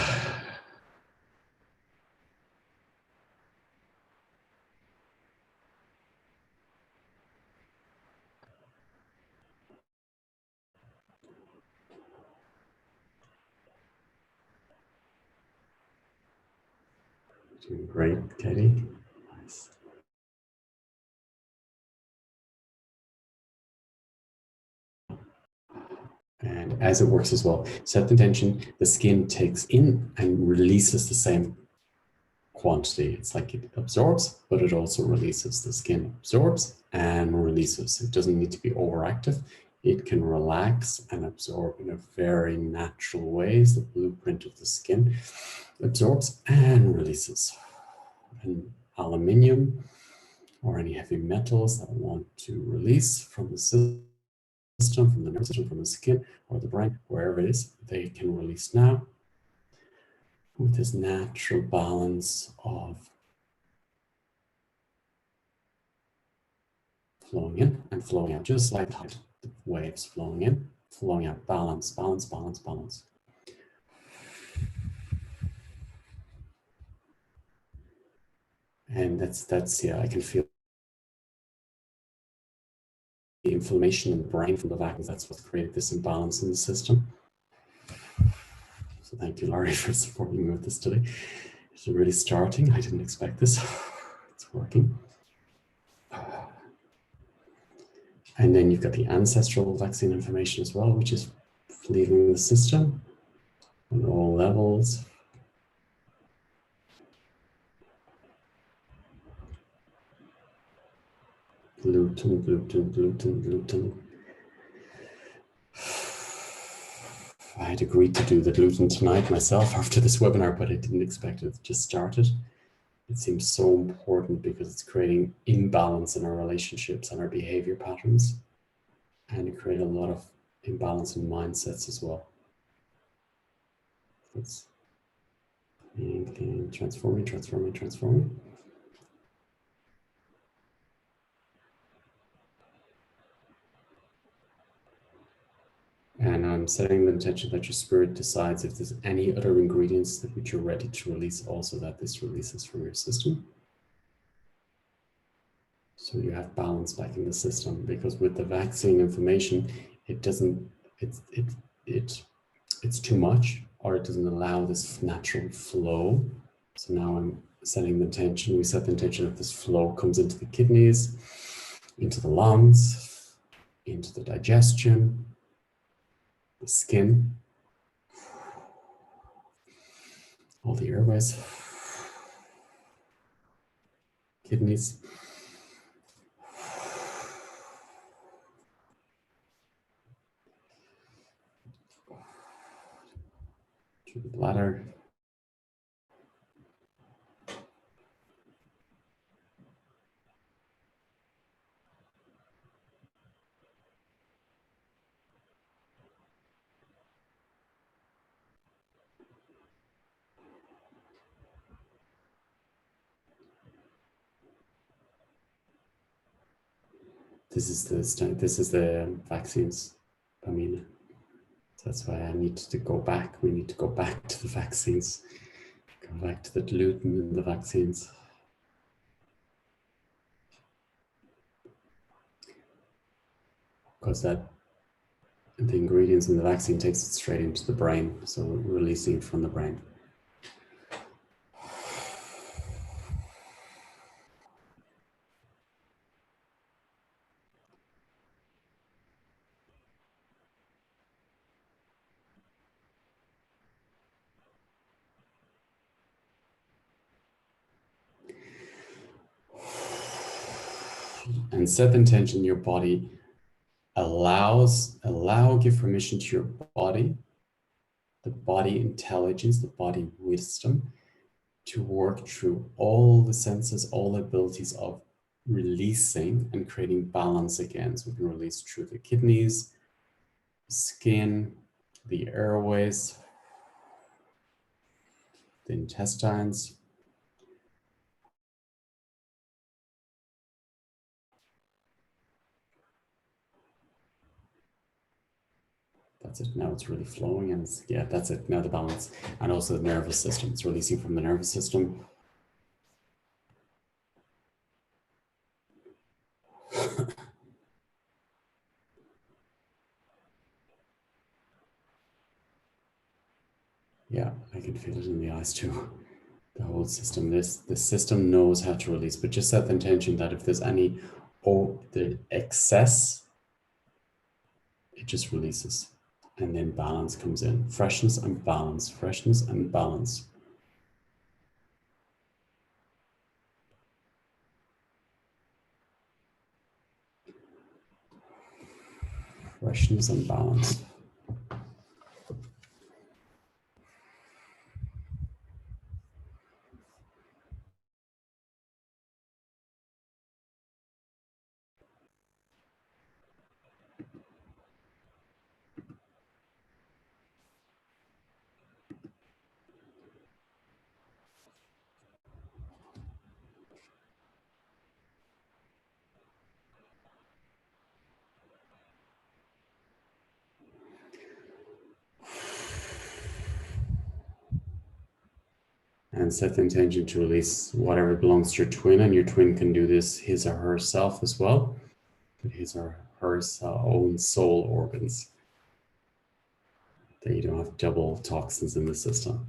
Doing great, Katie. Nice. And as it works as well, set the intention, the skin takes in and releases the same quantity. It's like it absorbs, but it also releases. The skin absorbs and releases. It doesn't need to be overactive. It can relax and absorb in a very natural way. The blueprint of the skin absorbs and releases. And aluminium or any heavy metals that want to release from the system, from the nervous system, from the skin or the brain, wherever it is, they can release now with this natural balance of flowing in and flowing out, just like the waves flowing in, flowing out, balance, balance, balance, balance. And that's yeah, I can feel the inflammation in the brain from the vacuums. That's what's created this imbalance in the system. So thank you, Laurie, for supporting me with this today. It's really starting. I didn't expect this. It's working. And then you've got the ancestral vaccine information as well, which is leaving the system on all levels. Gluten, gluten, gluten, gluten. I had agreed to do the gluten tonight myself after this webinar, but I didn't expect it to just started. It seems so important because it's creating imbalance in our relationships and our behavior patterns, and it creates a lot of imbalance in mindsets as well. It's clean, transforming. And I'm setting the intention that your spirit decides if there's any other ingredients that which you're ready to release, also that this releases from your system. So you have balance back in the system, because with the vaccine information, it doesn't, it's too much, or it doesn't allow this natural flow. So now I'm setting the intention, we set the intention that this flow comes into the kidneys, into the lungs, into the digestion, the skin, all the airways, kidneys, to the bladder, this is the vaccines, Pamina. That's why I need to go back. We need to go back to the vaccines, go back to the gluten in the vaccines. Because that the ingredients in the vaccine takes it straight into the brain, so releasing from the brain. And set the intention your body give permission to your body, the body intelligence, the body wisdom, to work through all the senses, all the abilities of releasing and creating balance again. So we can release through the kidneys, the skin, the airways, the intestines. That's it. Now it's really flowing, and yeah, that's it. Now the balance, and also the nervous system. It's releasing from the nervous system. Yeah, I can feel it in the eyes too. The whole system. The system knows how to release, but just set the intention that if there's any the excess, it just releases, and then balance comes in. Freshness and balance. Freshness and balance. Freshness and balance. And set the intention to release whatever belongs to your twin, and your twin can do this his or herself as well, but his or her own soul organs, that you don't have double toxins in the system.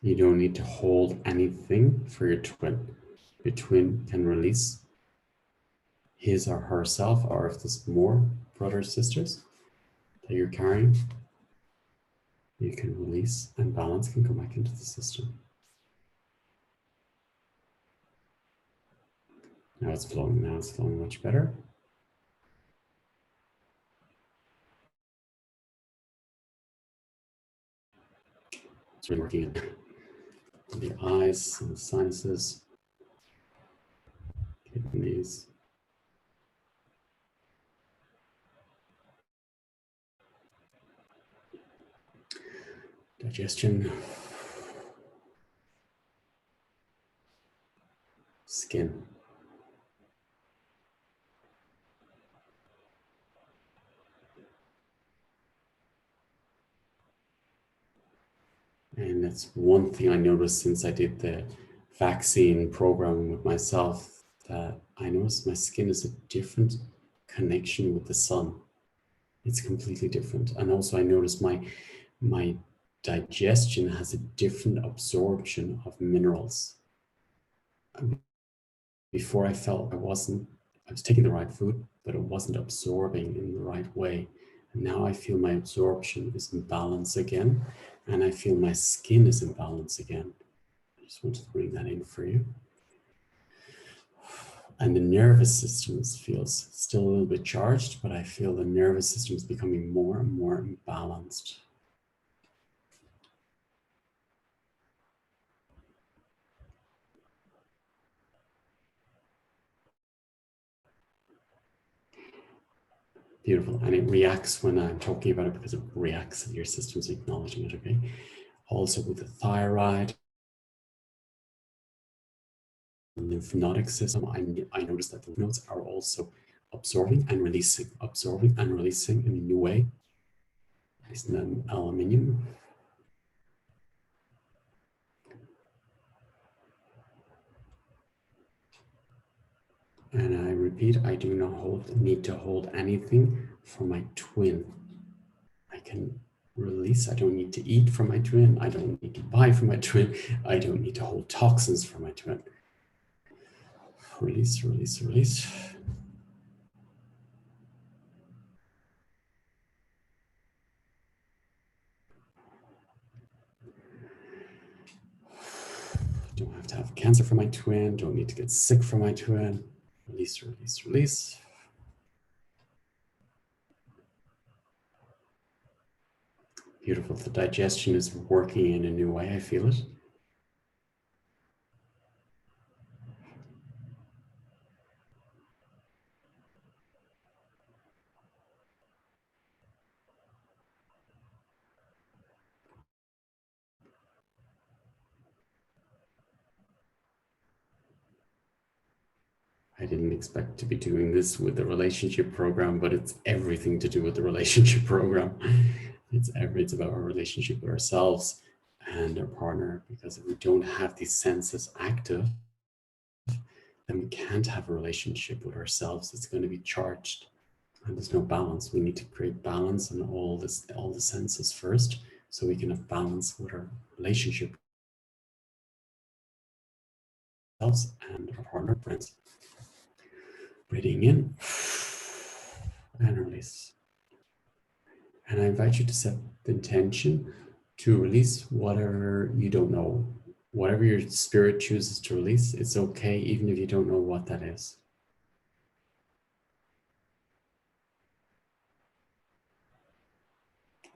You don't need to hold anything for your twin. Your twin can release his or herself, or if there's more brothers, sisters that you're carrying, you can release, and balance can come back into the system. Now it's flowing. Now it's flowing much better. It's really working in the eyes, and the sinuses, kidneys. Digestion, skin. And that's one thing I noticed since I did the vaccine program with myself, that I noticed my skin is a different connection with the sun. It's completely different. And also I noticed my digestion has a different absorption of minerals. Before I felt I was taking the right food, but it wasn't absorbing in the right way. And now I feel my absorption is in balance again, and I feel my skin is in balance again. I just wanted to bring that in for you. And the nervous system feels still a little bit charged, but I feel the nervous system is becoming more and more balanced. Beautiful. And it reacts when I'm talking about it because it reacts, your system's acknowledging it, okay? Also with the thyroid, lymphatic system, I noticed that the lymph nodes are also absorbing and releasing in a new way. Releasing the aluminium. And I repeat, I do not need to hold anything for my twin. I can release. I don't need to eat from my twin. I don't need to buy from my twin. I don't need to hold toxins from my twin. Release, release, release. Don't have to have cancer for my twin. Don't need to get sick for my twin. Release, release, release. Beautiful. The digestion is working in a new way. I feel it. I didn't expect to be doing this with the relationship program, but it's everything to do with the relationship program. It's about our relationship with ourselves and our partner, because if we don't have these senses active, then we can't have a relationship with ourselves. It's going to be charged and there's no balance. We need to create balance in all the senses first, so we can have balance with our relationship with ourselves and our partner, friends. Breathing in and release. And I invite you to set the intention to release whatever you don't know. Whatever your spirit chooses to release, it's okay, even if you don't know what that is.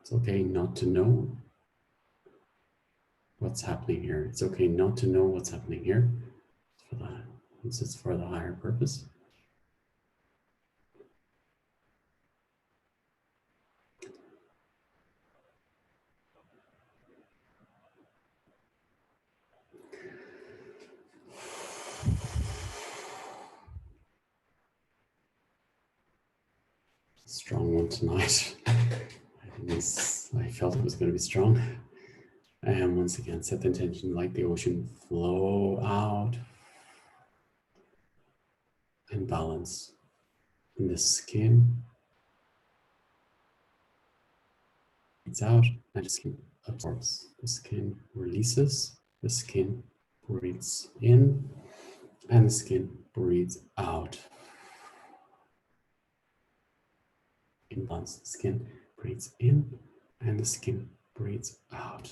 It's okay not to know what's happening here. It's okay not to know what's happening here. It's for the higher purpose. Strong one tonight. I felt it was going to be strong. And once again, set the intention like the ocean, flow out and balance in the skin. It's out and the skin absorbs. The skin releases, the skin breathes in, and the skin breathes out. In balance, the skin breathes in, and the skin breathes out.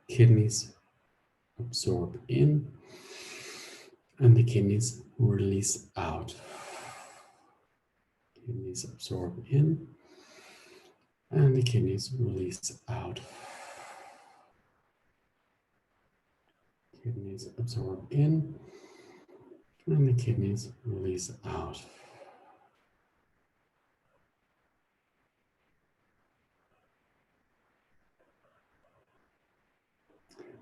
kidneys absorb in, and the kidneys release out. Kidneys absorb in, and the kidneys release out. Kidneys absorb in, and the kidneys release out.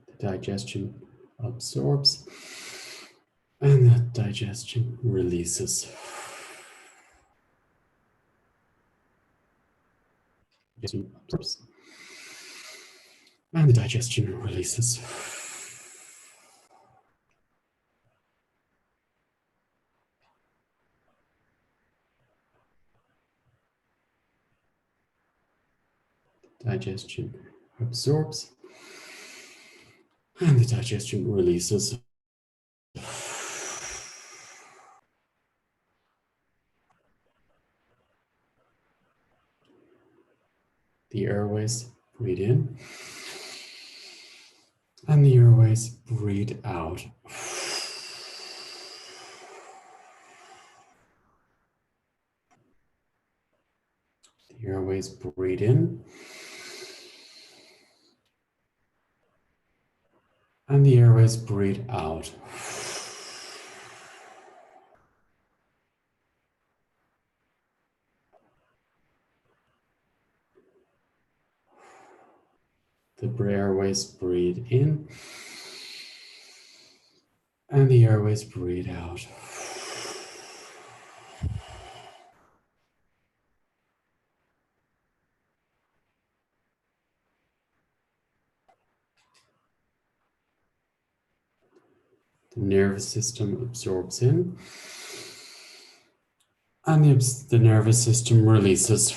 The digestion absorbs, and the digestion releases. Digestion absorbs, and the digestion releases. Digestion absorbs, and the digestion releases. The airways breathe in, and the airways breathe out. The airways breathe in, and the airways breathe out. The airways breathe in, and the airways breathe out. The nervous system absorbs in, and the nervous system releases.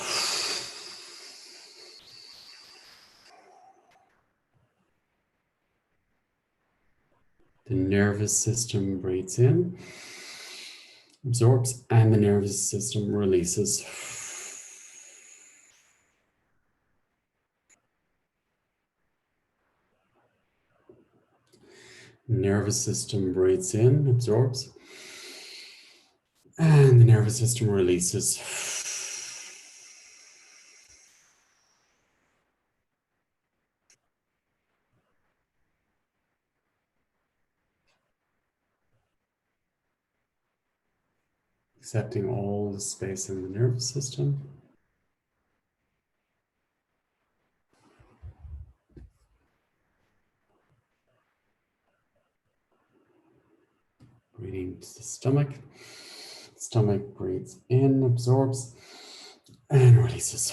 The nervous system breathes in, absorbs, and the nervous system releases. Nervous system breathes in, absorbs, and the nervous system releases. Accepting all the space in the nervous system. Breathing to the stomach. Stomach breathes in, absorbs, and releases.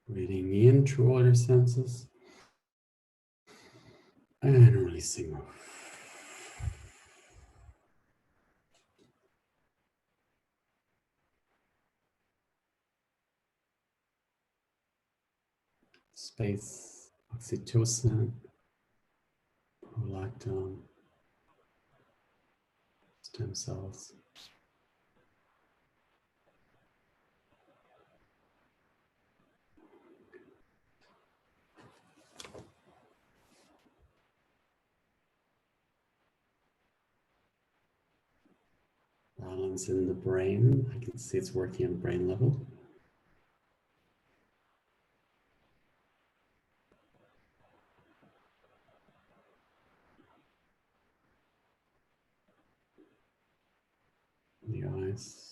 Breathing in through all your senses and releasing. Space, oxytocin, prolactin, stem cells. Balance in the brain. I can see it's working on brain level. The eyes.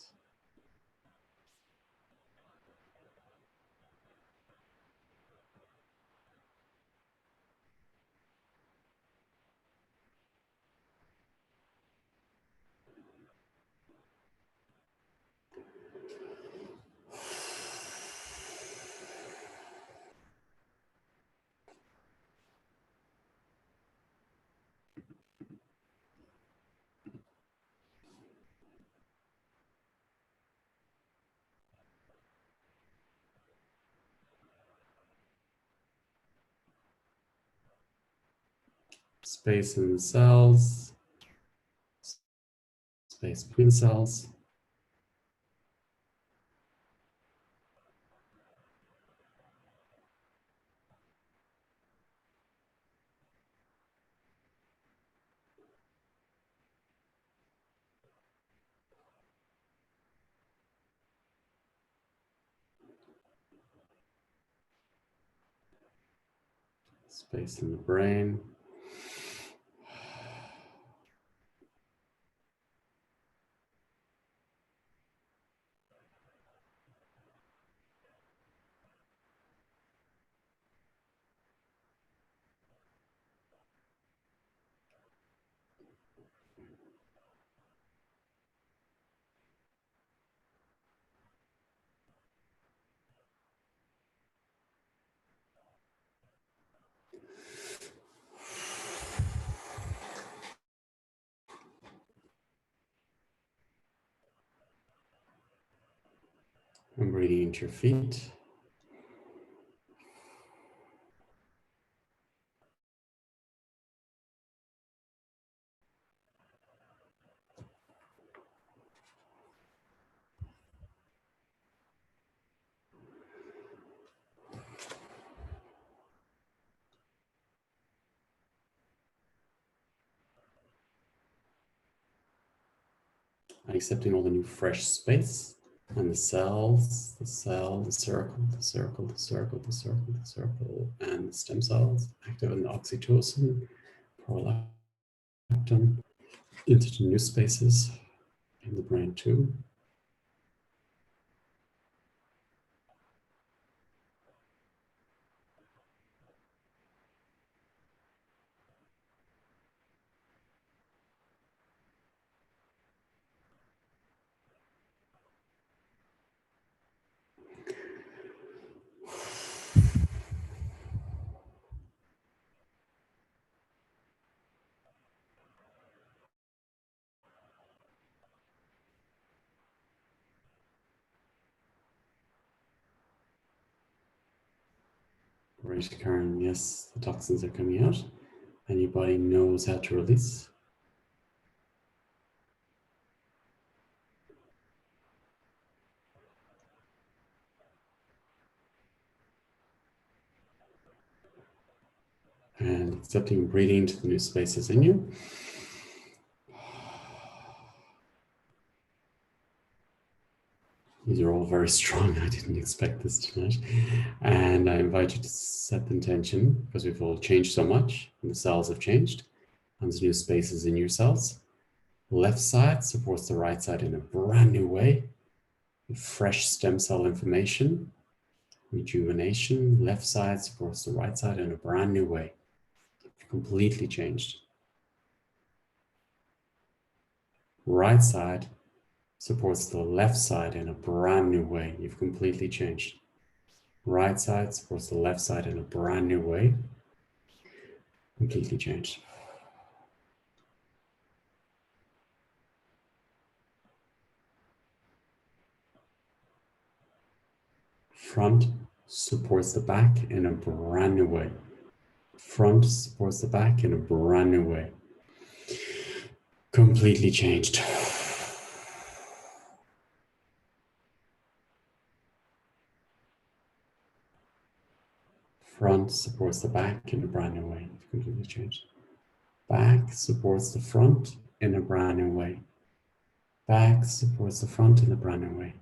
Space in the cells, space between the cells. Space in the brain. And breathing into your feet. And accepting all the new fresh space. And the cells, the cell, the circle, the circle, the circle, the circle, the circle, and the stem cells active in the oxytocin, prolactin, into the new spaces in the brain too. Great, Karen. Yes, the toxins are coming out and your body knows how to release. And accepting breathing to the new spaces in you. These are all very strong. I didn't expect this tonight. And I invite you to set the intention because we've all changed so much and the cells have changed. And there's new spaces in your cells. Left side supports the right side in a brand new way. Fresh stem cell information, rejuvenation. Left side supports the right side in a brand new way. Completely changed. Right side supports the left side in a brand new way. You've completely changed. Right side supports the left side in a brand new way. Completely changed. Front supports the back in a brand new way. Front supports the back in a brand new way. Completely changed. Front supports the back in a brand new way. Completely changed. Back supports the front in a brand new way. Back supports the front in a brand new way.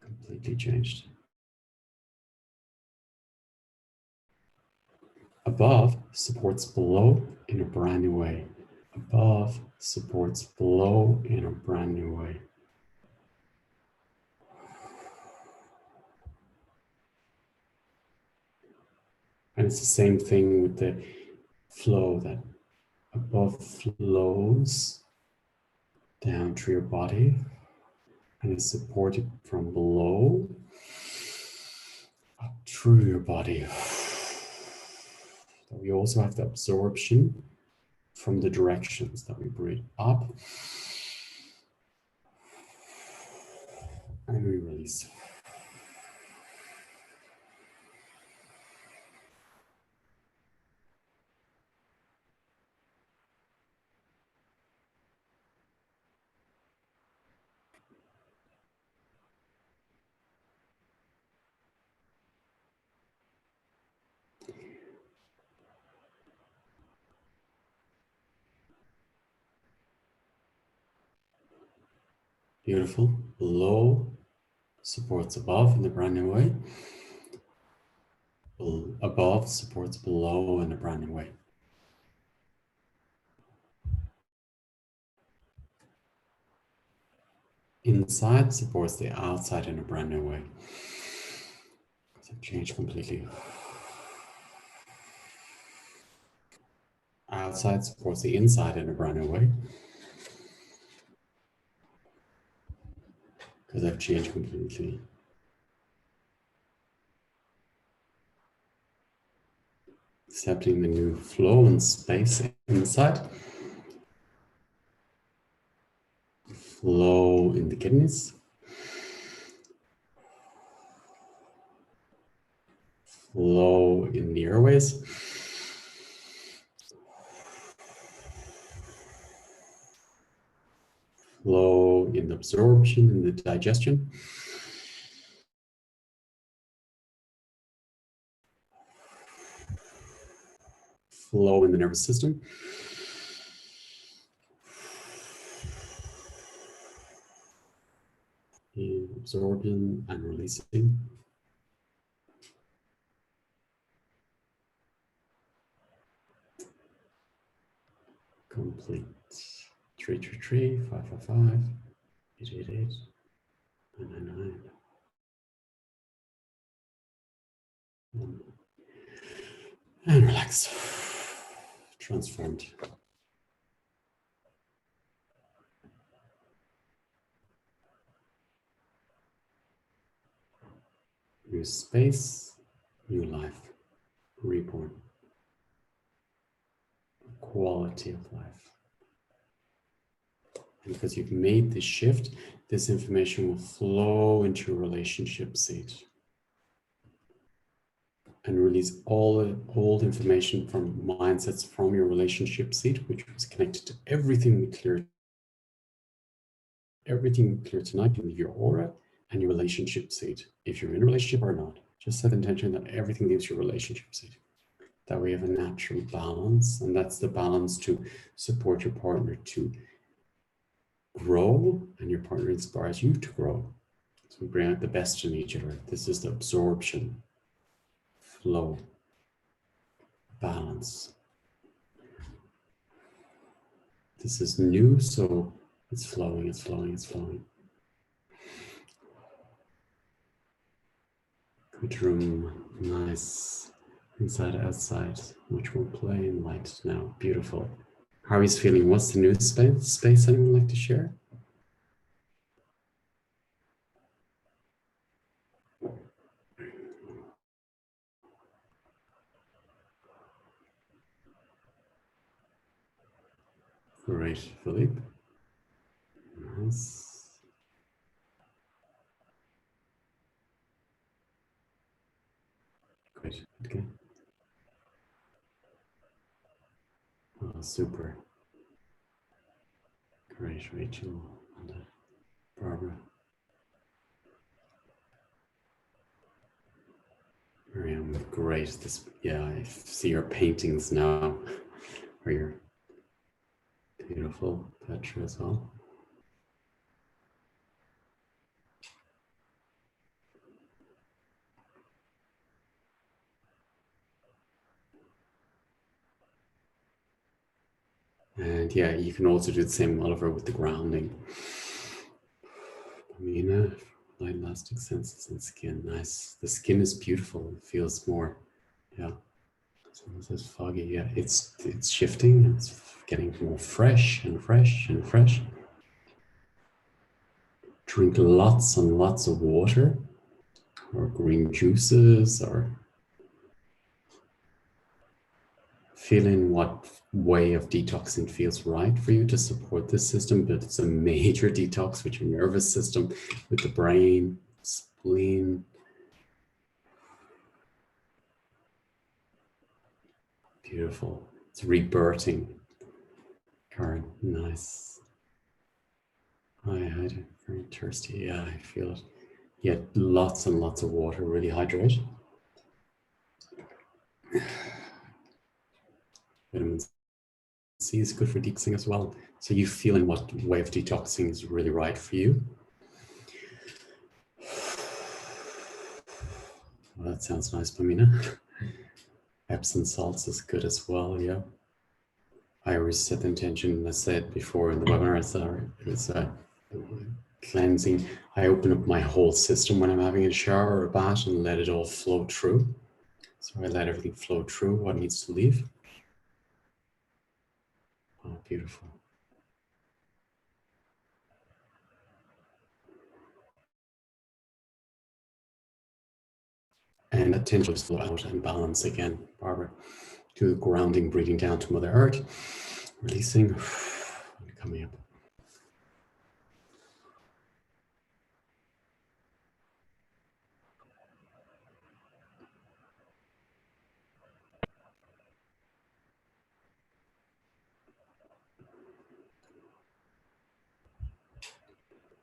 Completely changed. Above supports below in a brand new way. Above supports below in a brand new way. And it's the same thing with the flow, that above flows down through your body and is supported from below up through your body. We also have the absorption from the directions that we breathe up and we release. Beautiful. Below supports above in a brand new way. Above supports below in a brand new way. Inside supports the outside in a brand new way. So change completely. Outside supports the inside in a brand new way. Because I've changed completely. Accepting the new flow and space inside. Flow in the kidneys. Flow in the airways. Flow in the absorption, in the digestion. Flow in the nervous system. Absorbing and releasing. Complete. 333, 555, 888, 999. And relax. Transformed. New space, new life, reborn. Quality of life. And because you've made this shift, this information will flow into your relationship seat and release all the old information from mindsets from your relationship seat, which was connected to everything we cleared tonight in your aura and your relationship seat. If you're in a relationship or not, just set the intention that everything leaves your relationship seat. That we have a natural balance, and that's the balance to support your partner to grow, and your partner inspires you to grow. So we bring out the best in each other. This is the absorption, flow, balance. This is new, so it's flowing, it's flowing, it's flowing. Good room, nice. Inside, outside, much more plain, light now, beautiful. How he's feeling? What's the new space anyone like to share? Great, Philippe. Nice. Great, okay. Oh, super. Great, Rachel and Barbara. Miriam, great. This, yeah, I see your paintings now. Or your beautiful Petra as well. And yeah, you can also do the same, Oliver, with the grounding. Pamina, light elastic senses and skin. Nice. The skin is beautiful. It feels more, yeah. Someone says foggy. Yeah, it's shifting. It's getting more fresh and fresh and fresh. Drink lots and lots of water, or green juices, or feeling what way of detoxing feels right for you to support this system. But it's a major detox with your nervous system, with the brain, spleen. Beautiful. It's rebirthing. Karen, nice. Hi, very thirsty. Yeah, I feel it. Yeah, lots and lots of water, really hydrate. Vitamin C is good for detoxing as well. So you feeling what way of detoxing is really right for you. Oh, that sounds nice, Pamina. Epsom salts is good as well, yeah. I always set the intention, as I said before in the webinar, it's cleansing. I open up my whole system when I'm having a shower or a bath and let it all flow through. So I let everything flow through what needs to leave. Oh, beautiful. And attention to flow out and balance again, Barbara. Do the grounding, breathing down to Mother Earth, releasing, and coming up.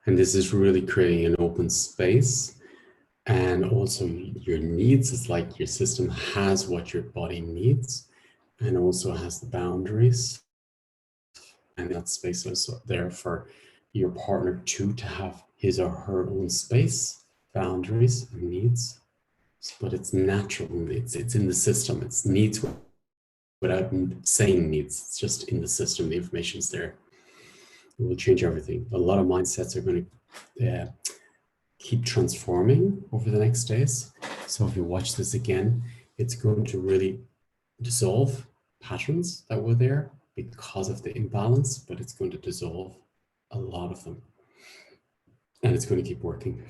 And this is really creating an open space. And also your needs, it's like your system has what your body needs and also has the boundaries. And that space is there for your partner too, to have his or her own space, boundaries and needs. But it's natural, it's in the system, it's needs without saying needs, it's just in the system, the information's there. It will change everything. A lot of mindsets are going to keep transforming over the next days. So if you watch this again, it's going to really dissolve patterns that were there because of the imbalance, but it's going to dissolve a lot of them. And it's going to keep working.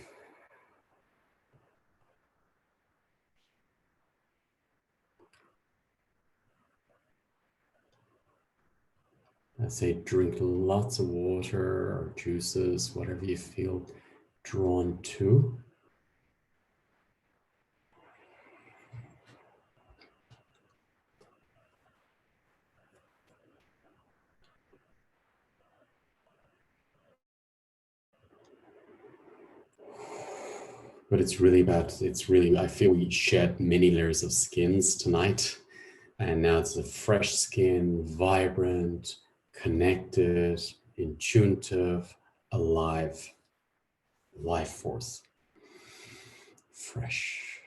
I say drink lots of water or juices, whatever you feel drawn to. But it's really about, I feel we shed many layers of skins tonight. And now it's a fresh skin, vibrant, connected, intuitive, alive, life force. Fresh.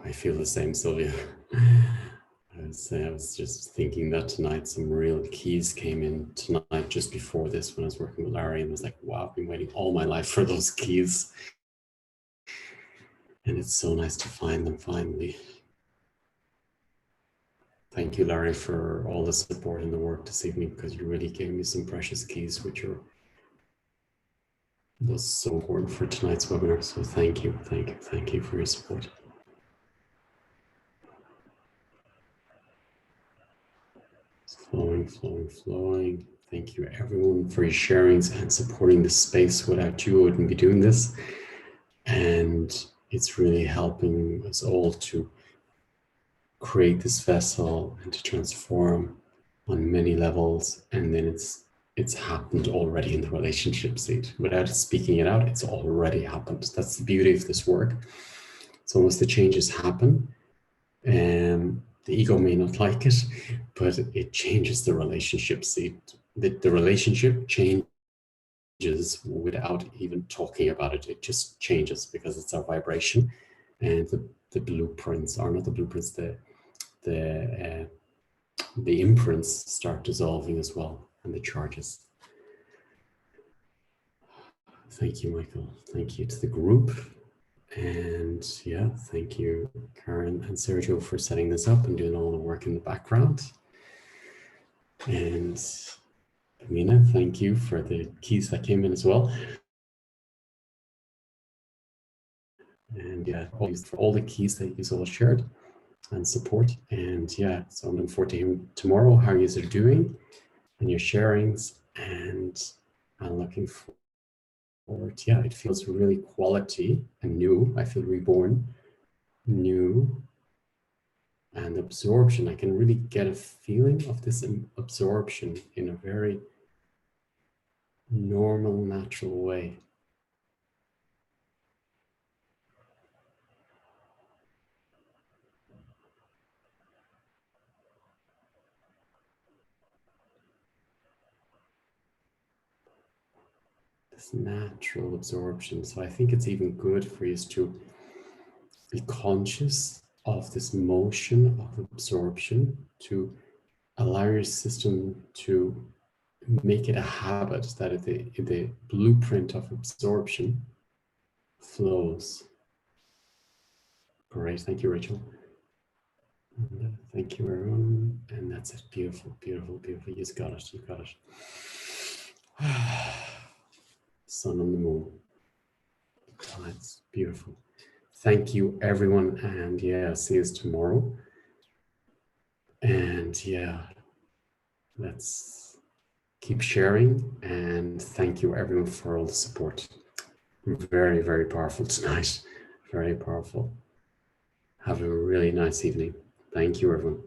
I feel the same, Sylvia. I was just thinking that tonight some real keys came in tonight just before this when I was working with Larry, and I was like, wow, I've been waiting all my life for those keys. And it's so nice to find them finally. Thank you, Larry, for all the support and the work this evening, because you really gave me some precious keys, which was so important for tonight's webinar. So thank you for your support. It's flowing. Thank you everyone for your sharings and supporting the space. Without you, I wouldn't be doing this. And it's really helping us all to create this vessel and to transform on many levels. And then it's happened already in the relationship seat. Without speaking it out, it's already happened. That's the beauty of this work. So once the changes happen, the ego may not like it, but it changes the relationship seat. The relationship changes without even talking about it. It just changes because it's our vibration, and the blueprints are not the blueprints. The imprints start dissolving as well, and the charges. Thank you, Michael. Thank you to the group. And yeah, thank you, Karen and Sergio, for setting this up and doing all the work in the background. And Amina, thank you for the keys that came in as well. And yeah, for all the keys that you all shared and support. And yeah, so I'm looking forward to hearing tomorrow how you are doing and your sharings. And I'm looking forward. Yeah, it feels really quality and new. I feel reborn, new, and absorption. I can really get a feeling of this absorption in a very normal, natural way. this natural absorption. So I think it's even good for you to be conscious of this motion of absorption, to allow your system to make it a habit that the blueprint of absorption flows. Great, thank you, Rachel. And, thank you, everyone. And that's it. Beautiful, beautiful, beautiful. You've got it. You've got it. Sun on the moon. Oh, that's beautiful. Thank you, everyone. And yeah, see you tomorrow. And yeah, let's keep sharing. And thank you, everyone, for all the support. Very, very powerful tonight. Very powerful. Have a really nice evening. Thank you, everyone.